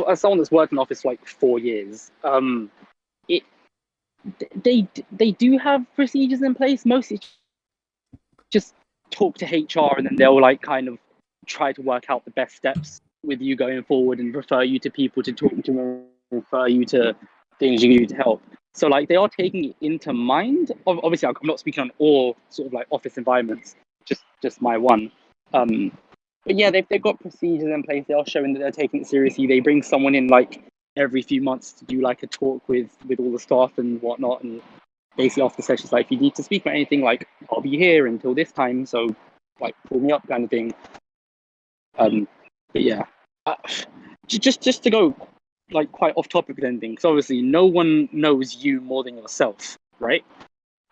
as someone that's worked in office for like 4 years, it they do have procedures in place. Mostly just talk to HR, and then they'll like kind of try to work out the best steps with you going forward, and refer you to people to talk to, and refer you to things you can do to help. So like they are taking it into mind. Obviously, I'm not speaking on all sort of like office environments, just my one. But yeah, they've got procedures in place. They are showing that they're taking it seriously. They bring someone in like every few months to do like a talk with all the staff and whatnot, and basically after the sessions, like if you need to speak about anything, like I'll be here until this time, so like pull me up, kind of thing. But yeah, just to go like quite off topic with anything, because obviously no one knows you more than yourself, right?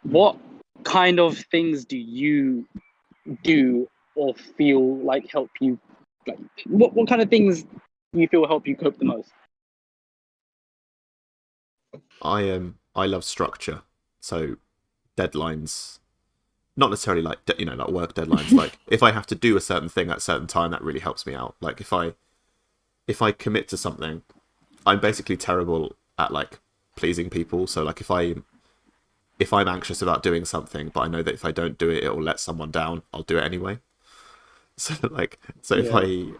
What kind of things do you do or feel like help you? Like what kind of things do you feel help you cope the most? I love structure. So deadlines, not necessarily like like work deadlines. Like if I have to do a certain thing at a certain time, that really helps me out. Like if I commit to something, I'm basically terrible at like pleasing people. So like if I'm anxious about doing something, but I know that if I don't do it, it will let someone down, I'll do it anyway. So if I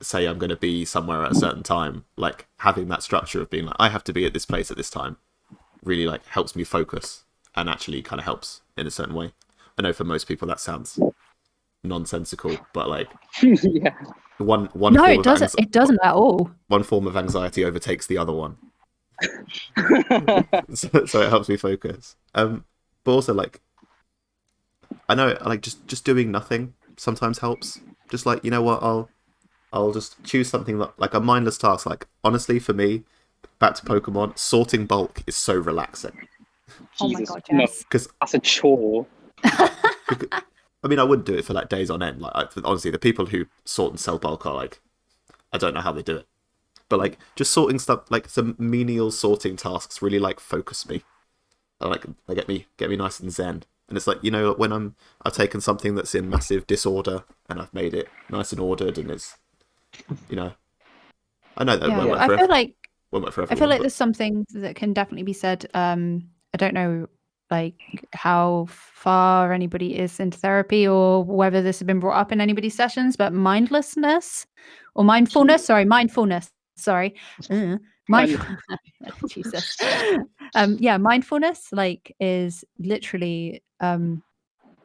say I'm going to be somewhere at a certain time, like having that structure of being like, I have to be at this place at this time, really like helps me focus, and actually kind of helps in a certain way. I know for most people that sounds nonsensical, but like Yeah. one No, form it doesn't. It doesn't at all. one form of anxiety overtakes the other one. So it helps me focus. But also like I know like just doing nothing sometimes helps. Just like, you know what, I'll just choose something that, like a mindless task. Like honestly, for me, back to Pokemon, sorting bulk is so relaxing. Oh my Jesus, god, no, yes. Because that's a chore. I mean, I wouldn't do it for like days on end. Like honestly, the people who sort and sell bulk are like, I don't know how they do it. But like just sorting stuff, like some menial sorting tasks, really like focus me. Like they get me nice and zen. And it's like, you know, when I've taken something that's in massive disorder and I've made it nice and ordered, and it's, you know, I know that won't work I for feel like won't work for I everyone. feel like But there's something that can definitely be said. I don't know like how far anybody is into therapy, or whether this has been brought up in anybody's sessions, but mindlessness or mindfulness. Sorry. Mindful. Jesus. Yeah, mindfulness like is literally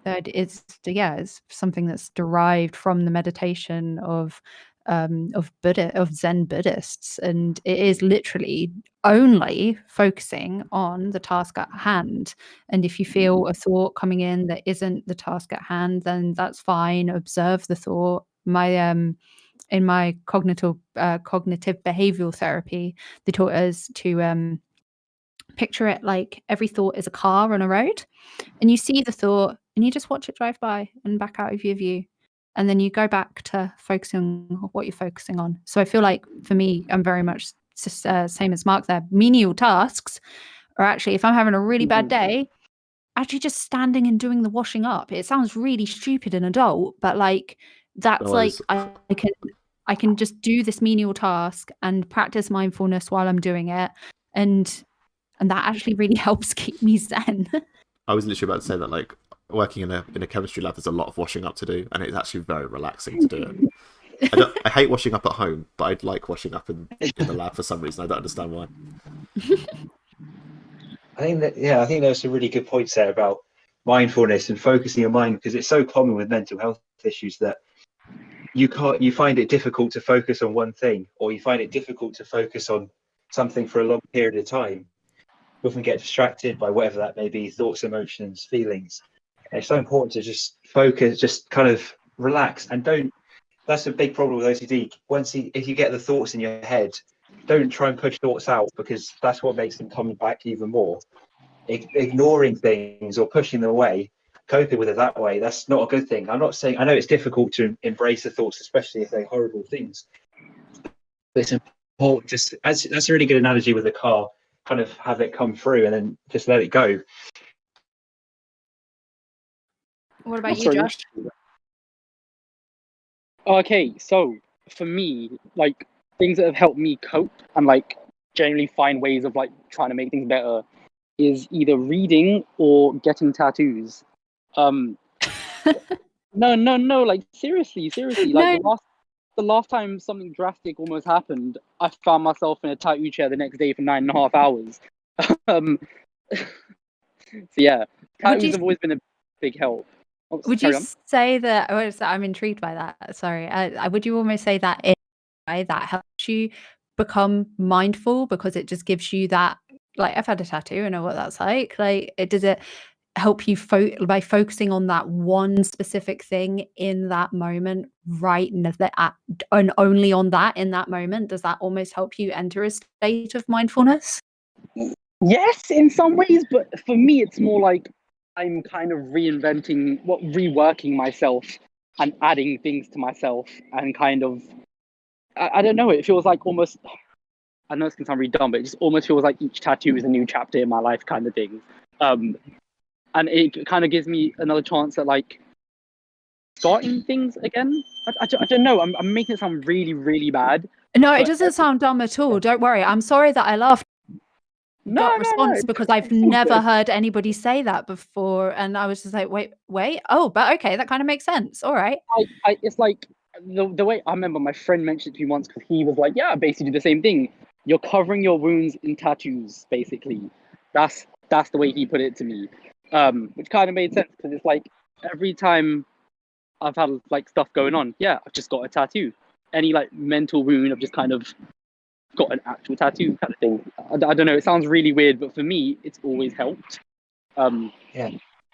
it's something that's derived from the meditation of Zen Buddhists, and it is literally only focusing on the task at hand. And if you feel a thought coming in that isn't the task at hand, then that's fine. Observe the thought. In my cognitive behavioral therapy, they taught us to picture it like every thought is a car on a road, and you see the thought and you just watch it drive by and back out of your view, and then you go back to focusing on what you're focusing on. So I feel like for me, I'm very much same as Mark there. Menial tasks are actually, if I'm having a really bad day, actually just standing and doing the washing up. It sounds really stupid and adult, but like that's like I can just do this menial task and practice mindfulness while I'm doing it, and that actually really helps keep me zen. I was literally about to say that, like, working in a chemistry lab, there's a lot of washing up to do, and it's actually very relaxing to do it. I hate washing up at home, but I'd like washing up in the lab for some reason. I don't understand why. I think there's some really good points there about mindfulness and focusing your mind, because it's so common with mental health issues that you find it difficult to focus on one thing, or you find it difficult to focus on something for a long period of time. You often get distracted by whatever that may be, thoughts, emotions, feelings. And it's so important to just focus, just kind of relax, and don't. That's a big problem with OCD. If you get the thoughts in your head, don't try and push thoughts out, because that's what makes them come back even more. Ignoring things or pushing them away, coping with it that way, that's not a good thing. I'm not saying, I know it's difficult to embrace the thoughts, especially if they're horrible things, but it's important, just as that's a really good analogy with a car, kind of have it come through and then just let it go. What about you, Sorry. Josh? Okay, so for me, like things that have helped me cope and like generally find ways of like trying to make things better is either reading or getting tattoos. No, like seriously. Like the last time something drastic almost happened, I found myself in a tattoo chair the next day for 9.5 hours. So yeah, tattoos have always been a big help. Would you say that? I'm intrigued by that. Sorry, would you almost say that in a way that helps you become mindful, because it just gives you that? Like, I've had a tattoo, I know what that's like. Like, does it help you by focusing on that one specific thing in that moment, right? And only on that in that moment, does that almost help you enter a state of mindfulness? Yes, in some ways, but for me, it's more like I'm kind of reworking myself and adding things to myself, and kind of, I don't know, it feels like almost, I know this can sound really dumb, but it just almost feels like each tattoo is a new chapter in my life kind of thing. And it kind of gives me another chance at like starting things again. I don't know, I'm making it sound really, really bad. No, it doesn't sound dumb at all. Don't worry. I'm sorry that I laughed. No, response, because I've never heard anybody say that before, and I was just like, wait, oh, but okay, that kind of makes sense. All right. It's like the way I remember my friend mentioned it to me once, because he was like, yeah, I basically do the same thing. You're covering your wounds in tattoos, basically. That's the way he put it to me, which kind of made sense, because it's like every time I've had like stuff going on, yeah, I've just got a tattoo. Any like mental wound, I've just kind of got an actual tattoo kind of thing. I don't know, it sounds really weird, but for me, it's always helped. And yeah,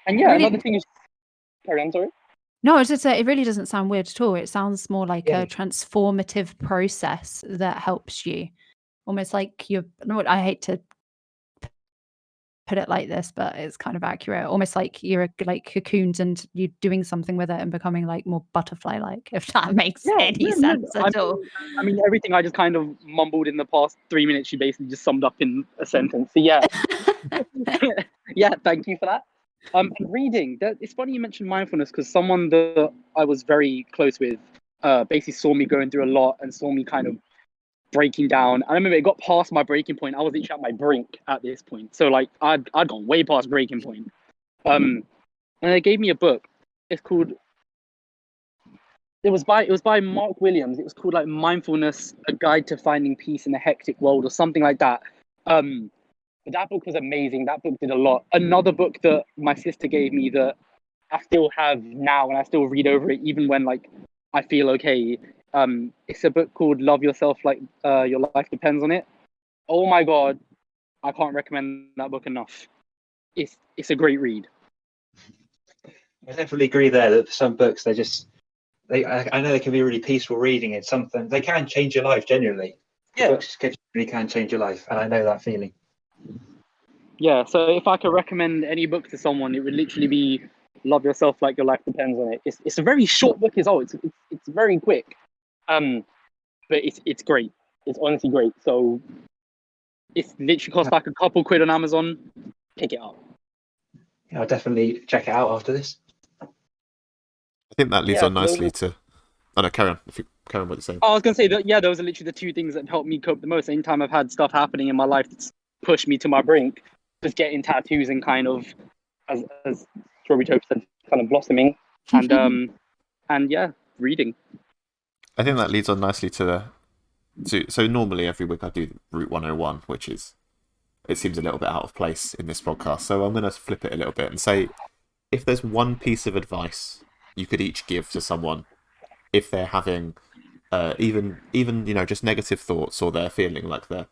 really, another thing is, carry on, sorry. No, I was just saying, it really doesn't sound weird at all. It sounds more like a transformative process that helps you. Almost like I hate to put it like this, but it's kind of accurate. Almost like you're like cocooned and you're doing something with it and becoming like more butterfly-like, if that makes any sense at all. I mean, everything I just kind of mumbled in the past 3 minutes, you basically just summed up in a sentence. So yeah. Yeah, thank you for that. And reading, it's funny you mentioned mindfulness, because someone that I was very close with basically saw me going through a lot and saw me kind of breaking down. I remember it got past my breaking point. I was literally at my brink at this point. So like I'd gone way past breaking point. And they gave me a book. It was by Mark Williams. It was called like Mindfulness: A Guide to Finding Peace in a Hectic World, or something like that. But that book was amazing. That book did a lot. Another book that my sister gave me that I still have now, and I still read over it even when like I feel okay. It's a book called Love Yourself Like Your Life Depends on It. Oh my God, I can't recommend that book enough. It's a great read. I definitely agree there that some books, I know they can be really peaceful reading, and something they can change your life genuinely. Yeah, books really can change your life, and I know that feeling. Yeah, so if I could recommend any book to someone, it would literally be Love Yourself Like Your Life Depends on It. It's a very short book as well. It's very quick, but it's great. It's honestly great. So it's literally cost like a couple quid on Amazon. Pick it up. Yeah, I'll definitely check it out after this. I think that leads on nicely to. Oh no, carry on. If you carry on what you're saying. I was gonna say that. Yeah, those are literally the two things that helped me cope the most. Anytime I've had stuff happening in my life that's pushed me to my brink, just getting tattoos and kind of, as Strawberry Tofu said, kind of blossoming, and and yeah, reading. I think that leads on nicely to so normally every week I do Route 101, which is, it seems a little bit out of place in this podcast. So I'm going to flip it a little bit and say, if there's one piece of advice you could each give to someone if they're having even just negative thoughts, or they're feeling like they're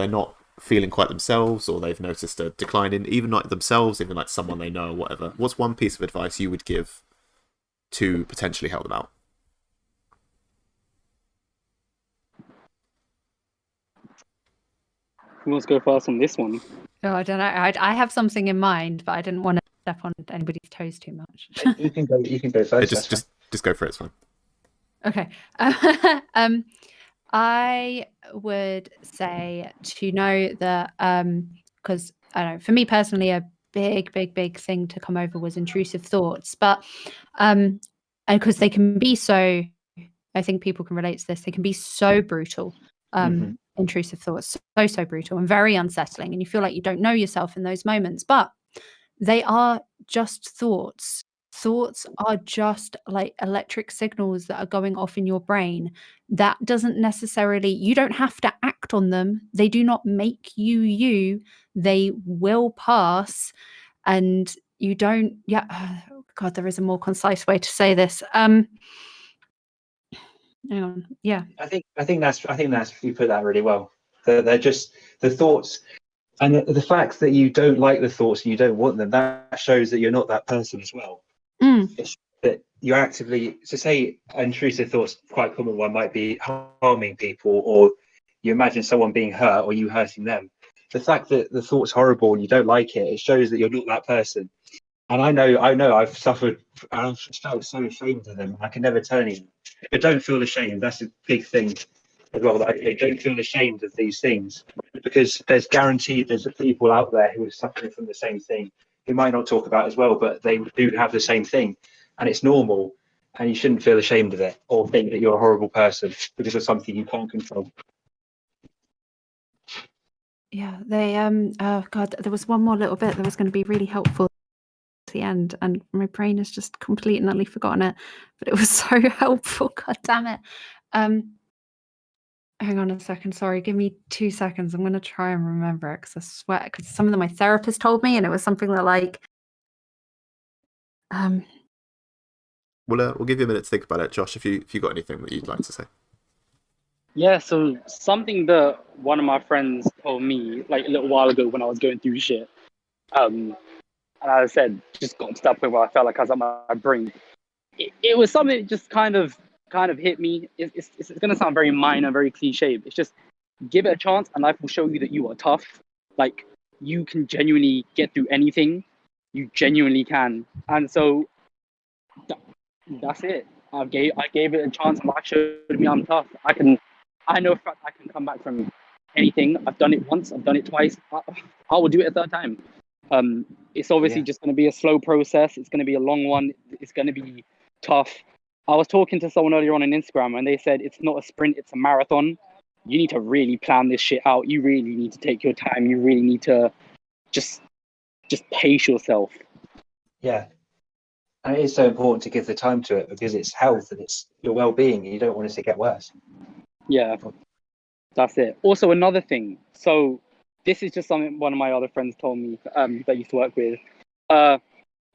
not feeling quite themselves, or they've noticed a decline in even like themselves, even like someone they know or whatever. What's one piece of advice you would give to potentially help them out? Who wants to go first on this one? Oh, I don't know. I have something in mind, but I didn't want to step on anybody's toes too much. You can go. You can go first. Just go for it. It's fine. Okay. I would say to know that because I don't know, for me personally, a big thing to come over was intrusive thoughts, but and because they can be so, I think people can relate to this. They can be so brutal. Intrusive thoughts, so brutal and very unsettling, and you feel like you don't know yourself in those moments, but they are just thoughts. Thoughts are just like electric signals that are going off in your brain. That doesn't necessarily, you don't have to act on them. They do not make you. They will pass, and you don't. Yeah, oh God, there is a more concise way to say this. Hang on. Yeah. I think that's you put that really well. They're just the thoughts, and the fact that you don't like the thoughts and you don't want them, that shows that you're not that person as well. It's that you're actively, so say intrusive thoughts, quite a common one might be harming people, or you imagine someone being hurt or you hurting them. The fact that the thought's horrible and you don't like it, it shows that you're not that person. And I know I've suffered, I've felt so ashamed of them. I can never tell anyone. But don't feel ashamed. That's a big thing as well. That don't feel ashamed of these things, because there's people out there who are suffering from the same thing, who might not talk about it as well, but they do have the same thing, and it's normal. And you shouldn't feel ashamed of it or think that you're a horrible person because of something you can't control. Yeah, they oh God, there was one more little bit that was going to be really helpful at the end, and my brain has just completely and utterly forgotten it, but it was so helpful. God damn it. Hang on a second, sorry, give me 2 seconds. I'm going to try and remember it, because I swear, because some of them my therapist told me, and it was something that like We'll give you a minute to think about it, Josh, if you got anything that you'd like to say. Yeah, so something that one of my friends told me like a little while ago when I was going through shit, and I said, just got to that point where I felt like I was at my brain. It was something that just kind of hit me. It's going to sound very minor, very cliche. It's just, give it a chance and life will show you that you are tough. Like, you can genuinely get through anything. You genuinely can. And so that's it. I gave it a chance and life showed me I'm tough. I know for a fact I can come back from anything. I've done it once, I've done it twice. I will do it a third time. It's obviously just going to be a slow process. It's going to be a long one. It's going to be tough. I was talking to someone earlier on Instagram, and they said it's not a sprint, it's a marathon. You need to really plan this shit out. You really need to take your time. You really need to just pace yourself. Yeah. And it is so important to give the time to it, because it's health and it's your well-being. You don't want it to get worse. Yeah, that's it. Also, another thing. So this is just something one of my other friends told me that I used to work with.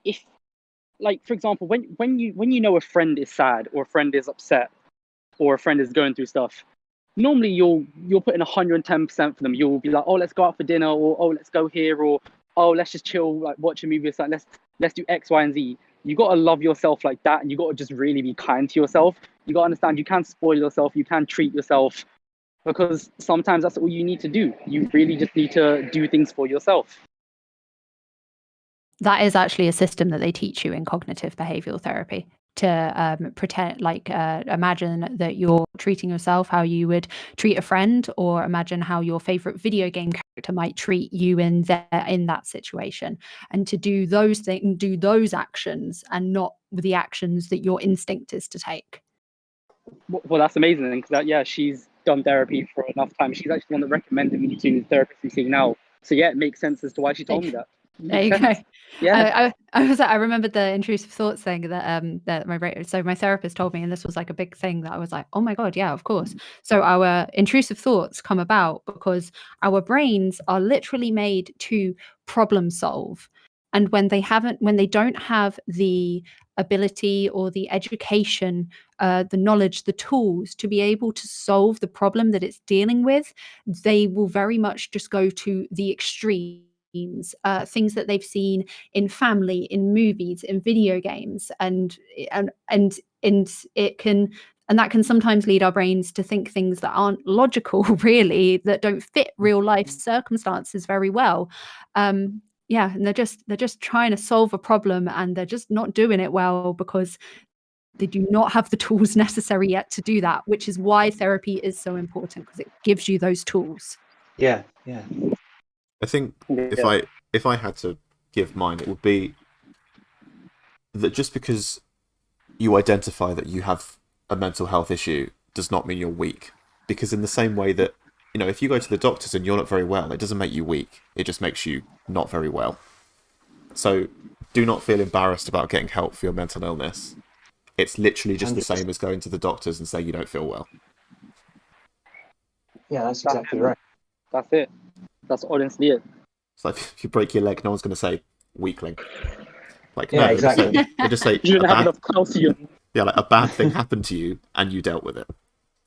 If, like, for example, when you know a friend is sad, or a friend is upset, or a friend is going through stuff, normally you'll put in 110% for them. You'll be like, oh, let's go out for dinner, or oh, let's go here, or oh, let's just chill, like watch a movie or something. Let's do X, Y, and Z. You got to love yourself like that, and you got to just really be kind to yourself. You got to understand you can't spoil yourself, you can't treat yourself, because sometimes that's all you need to do. You really just need to do things for yourself. That is actually a system that they teach you in cognitive behavioral therapy, to pretend, like, imagine that you're treating yourself how you would treat a friend, or imagine how your favorite video game character might treat you in that situation, and to do those things, do those actions, and not the actions that your instinct is to take. Well, that's amazing, because she's done therapy for enough time. She's actually the one that recommended me to the therapist we see now. So yeah, it makes sense as to why she told me that. There you go. Yeah. I remembered the intrusive thoughts thing that my therapist told me, and this was like a big thing that I was like, oh my God, yeah, of course. So our intrusive thoughts come about because our brains are literally made to problem solve. And when they don't have the ability or the education, the knowledge, the tools to be able to solve the problem that it's dealing with, they will very much just go to the extremes, things that they've seen in family, in movies, in video games, and it can. And that can sometimes lead our brains to think things that aren't logical, really, that don't fit real life circumstances very well. Yeah, and they're just trying to solve a problem, and they're just not doing it well because they do not have the tools necessary yet to do that, which is why therapy is so important, because it gives you those tools. Yeah. I think if I had to give mine, it would be that just because you identify that you have a mental health issue does not mean you're weak. Because in the same way that, if you go to the doctors and you're not very well, it doesn't make you weak. It just makes you not very well. So do not feel embarrassed about getting help for your mental illness. It's literally just the same as going to the doctors and saying you don't feel well. Yeah, that's exactly right. That's it. That's honestly it. It's like if you break your leg, no one's going to say weakling. Like, Yeah, no, exactly. They just say You don't have enough calcium. Yeah, like a bad thing happened to you and you dealt with it.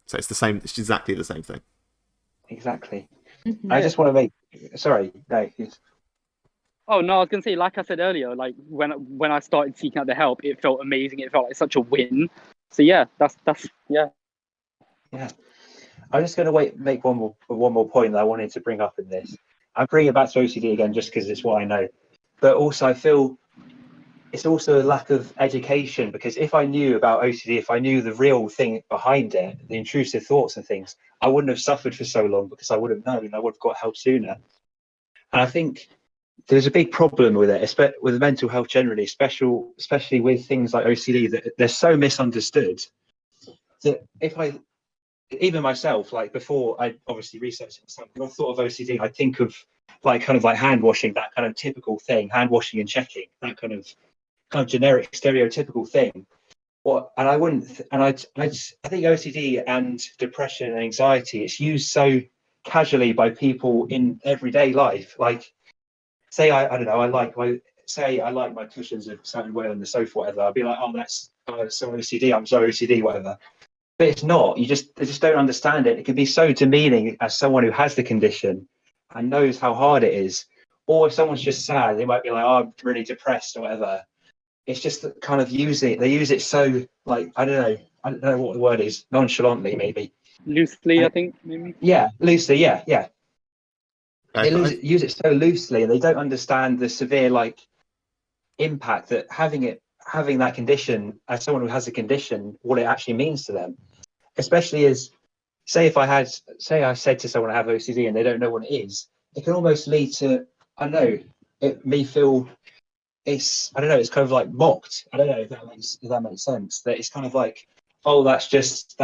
So it's the same. It's exactly the same thing. Exactly. Mhm. I just want to make. Sorry, no. Oh no, I was gonna say, like I said earlier, like when I started seeking out the help, it felt amazing. It felt like such a win. So yeah, that's yeah. Yeah. I'm just going to make one more point that I wanted to bring up in this. I'm bringing it back to OCD again just because it's what I know. But also I feel it's also a lack of education, because if I knew about OCD, if I knew the real thing behind it, the intrusive thoughts and things, I wouldn't have suffered for so long, because I would have known, I would have got help sooner. And I think there's a big problem with it, with mental health generally, especially with things like OCD, that they're so misunderstood that even myself, like before I obviously researched it myself, when I thought of OCD, I think of like hand washing, that kind of typical thing, hand washing and checking, that kind of generic stereotypical thing. I think OCD and depression and anxiety, it's used so casually by people in everyday life. Like, say I don't know, I like my cushions a certain way on the sofa, whatever. I'd be like, oh, that's so OCD. I'm so OCD, whatever. But it's not. They just don't understand it. It can be so demeaning as someone who has the condition and knows how hard it is. Or if someone's just sad, they might be like, oh, I'm really depressed or whatever. It's just that kind of they use it so, like, I don't know what the word is, nonchalantly maybe. Loosely, I think maybe. Yeah, loosely, yeah. I Use it so loosely, and they don't understand the severe impact that having that condition, as someone who has a condition, what it actually means to them. Especially as, say I said to someone I have OCD and they don't know what it is, it can almost lead to, I don't know, me feel it's kind of like mocked. I don't know if that makes sense. That it's kind of like, oh, that's just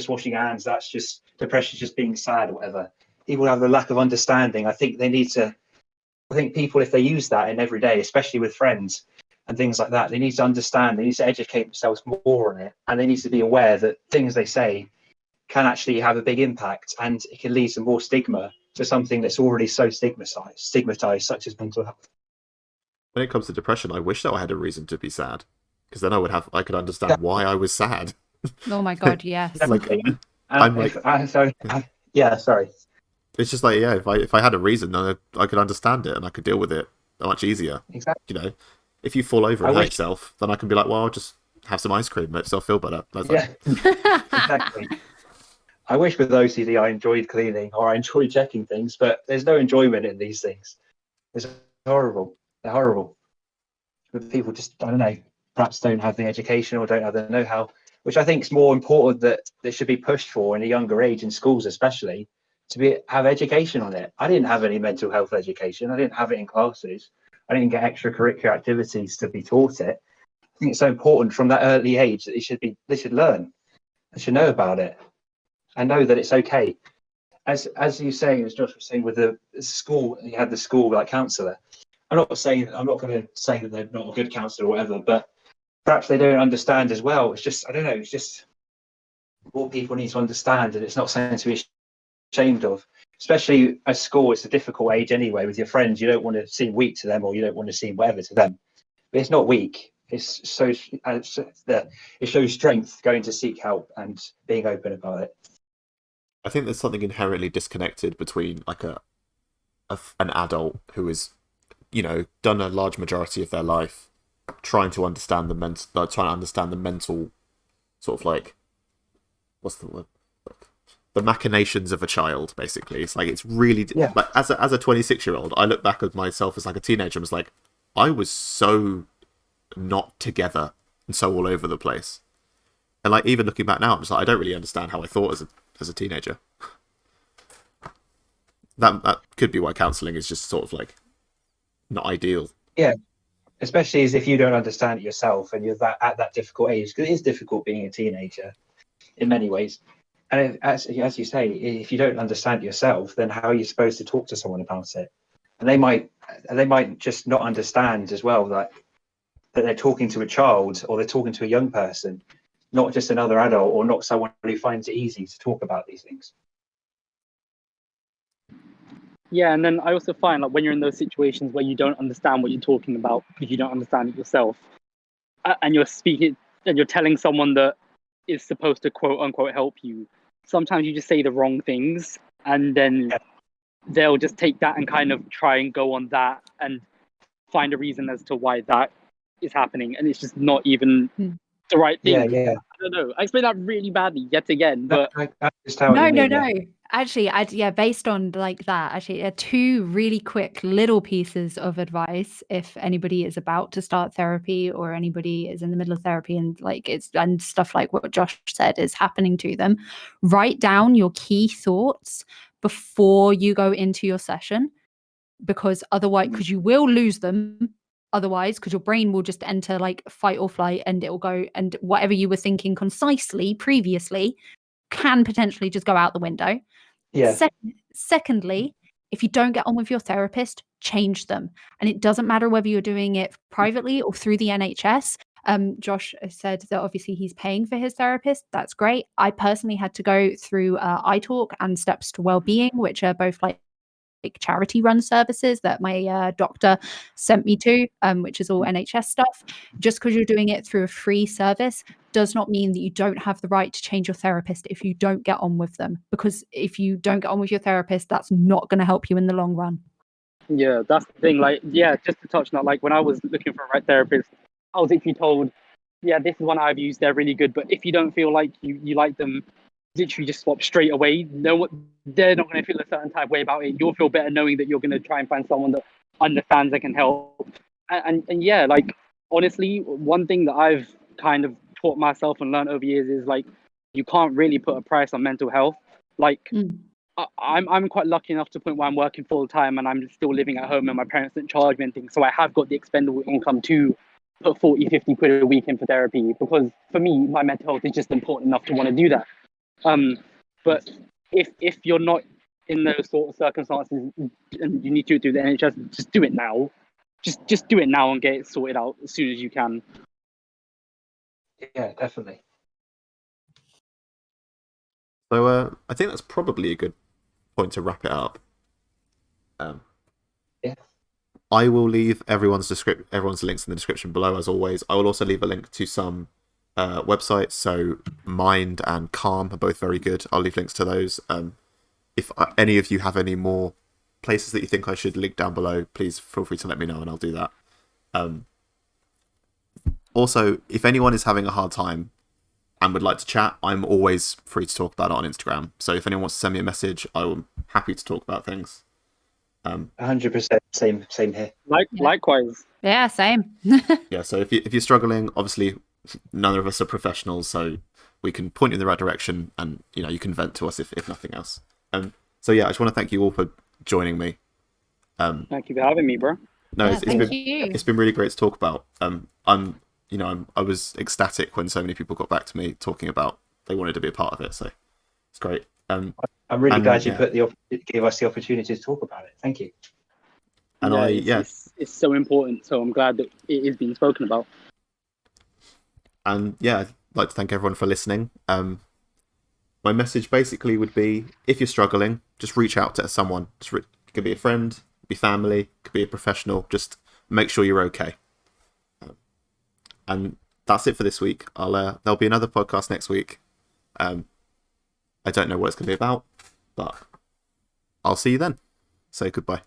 washing hands, that's just depression, just being sad or whatever. People have the lack of understanding. I think people, if they use that in every day, especially with friends and things like that, they need to understand, they need to educate themselves more on it, and they need to be aware that things they say can actually have a big impact, and it can lead to more stigma to something that's already so stigmatized, such as mental health. When it comes to depression, I wish that I had a reason to be sad, because then I could understand why I was sad. Oh my god, yes. Sorry. It's just like, yeah, if I had a reason, then I could understand it and I could deal with it much easier. Exactly. If you fall over and hurt yourself, then I can be like, well, I'll just have some ice cream, make myself feel better. Exactly. I wish with OCD I enjoyed cleaning or I enjoyed checking things, but there's no enjoyment in these things. It's horrible. They're horrible. But people just, I don't know, perhaps don't have the education or don't have the know-how, which I think is more important that should be pushed for in a younger age, in schools especially, to have education on it. I didn't have any mental health education. I didn't have it in classes. I didn't get extracurricular activities to be taught it. I think it's so important from that early age that they should learn. They should know about it and know that it's okay. As you saying, as Josh was saying, with the school, you had the school counsellor. I'm not going to say that they're not a good counsellor or whatever, but perhaps they don't understand as well. It's just, I don't know, it's just what people need to understand, and it's not something to be ashamed of. especially at school, it's a difficult age anyway. With your friends, you don't want to seem weak to them, or you don't want to seem whatever to them. But it's not weak. It shows strength going to seek help and being open about it. I think there's something inherently disconnected between like an adult who is, done a large majority of their life trying to understand the mental sort of like, what's the word? The machinations of a child, basically. It's like, it's really like, as a 26-year-old, I look back at myself as like a teenager and was like, I was so not together and so all over the place. And like, even looking back now, I'm just like, I don't really understand how I thought as a teenager. That could be why counselling is just sort of like not ideal. Yeah, especially as if you don't understand it yourself and you're at that difficult age, because it is difficult being a teenager in many ways. And as you say, if you don't understand it yourself, then how are you supposed to talk to someone about it? And they might just not understand as well that they're talking to a child, or they're talking to a young person, not just another adult, or not someone who finds it easy to talk about these things. Yeah, and then I also find like when you're in those situations where you don't understand what you're talking about because you don't understand it yourself, and you're speaking and you're telling someone that is supposed to quote unquote help you, sometimes you just say the wrong things, and then they'll just take that and kind of try and go on that and find a reason as to why that is happening, and it's just not even the right thing. Yeah. I don't know. I explained that really badly yet again, but No. Actually, based on like that, actually, two really quick little pieces of advice if anybody is about to start therapy or anybody is in the middle of therapy and and stuff like what Josh said is happening to them. Write down your key thoughts before you go into your session, because otherwise, because you will lose them. Otherwise, because your brain will just enter like fight or flight, and it will go, and whatever you were thinking concisely previously can potentially just go out the window. Yeah. Secondly, if you don't get on with your therapist, change them. And it doesn't matter whether you're doing it privately or through the NHS. Josh said that obviously he's paying for his therapist. That's great. I personally had to go through iTalk and Steps to Wellbeing, which are both like charity run services that my doctor sent me to, which is all NHS stuff. Just because you're doing it through a free service does not mean that you don't have the right to change your therapist if you don't get on with them, because if you don't get on with your therapist, that's not going to help you in the long run. Yeah, that's the thing. Like, yeah, just to touch on that, like when I was looking for a right therapist, I was literally told, yeah, this is one I've used, they're really good, but if you don't feel like you like them, literally just swap straight away. No, they're not going to feel a certain type of way about it. You'll feel better knowing that you're going to try and find someone that understands and can help. And yeah, like honestly, one thing that I've kind of taught myself and learned over years is like you can't really put a price on mental health. Like I'm quite lucky enough to the point where I'm working full time and I'm still living at home and my parents don't charge me anything, so I have got the expendable income to put 40-50 quid a week in for therapy, because for me my mental health is just important enough to want to do that. But if you're not in those sort of circumstances and you need to do the NHS, just do it now. Just do it now and get it sorted out as soon as you can. Yeah, definitely. So I think that's probably a good point to wrap it up. Yeah. I will leave everyone's links in the description below, as always. I will also leave a link to some websites. So Mind and Calm are both very good. I'll leave links to those. If any of you have any more places that you think I should link down below, please feel free to let me know and I'll do that. Also, if anyone is having a hard time and would like to chat, I'm always free to talk about it on Instagram. So if anyone wants to send me a message, I'm happy to talk about things. 100%. Same here. Likewise. Yeah, same. Yeah, so if you're struggling, obviously none of us are professionals, so we can point you in the right direction, and you can vent to us if nothing else. So yeah, I just want to thank you all for joining me. Thank you for having me, bro. No, Yeah, it's been really great to talk about. I was ecstatic when so many people got back to me talking about they wanted to be a part of it, so it's great. I'm really glad you gave us the opportunity to talk about it. Thank you. And it's so important. So I'm glad that it is being spoken about. And yeah, I'd like to thank everyone for listening. my message basically would be, if you're struggling, just reach out to someone. It could be a friend, be family, could be a professional. Just make sure you're okay. And that's it for this week. There'll be another podcast next week. I don't know what it's going to be about, but I'll see you then. Say goodbye.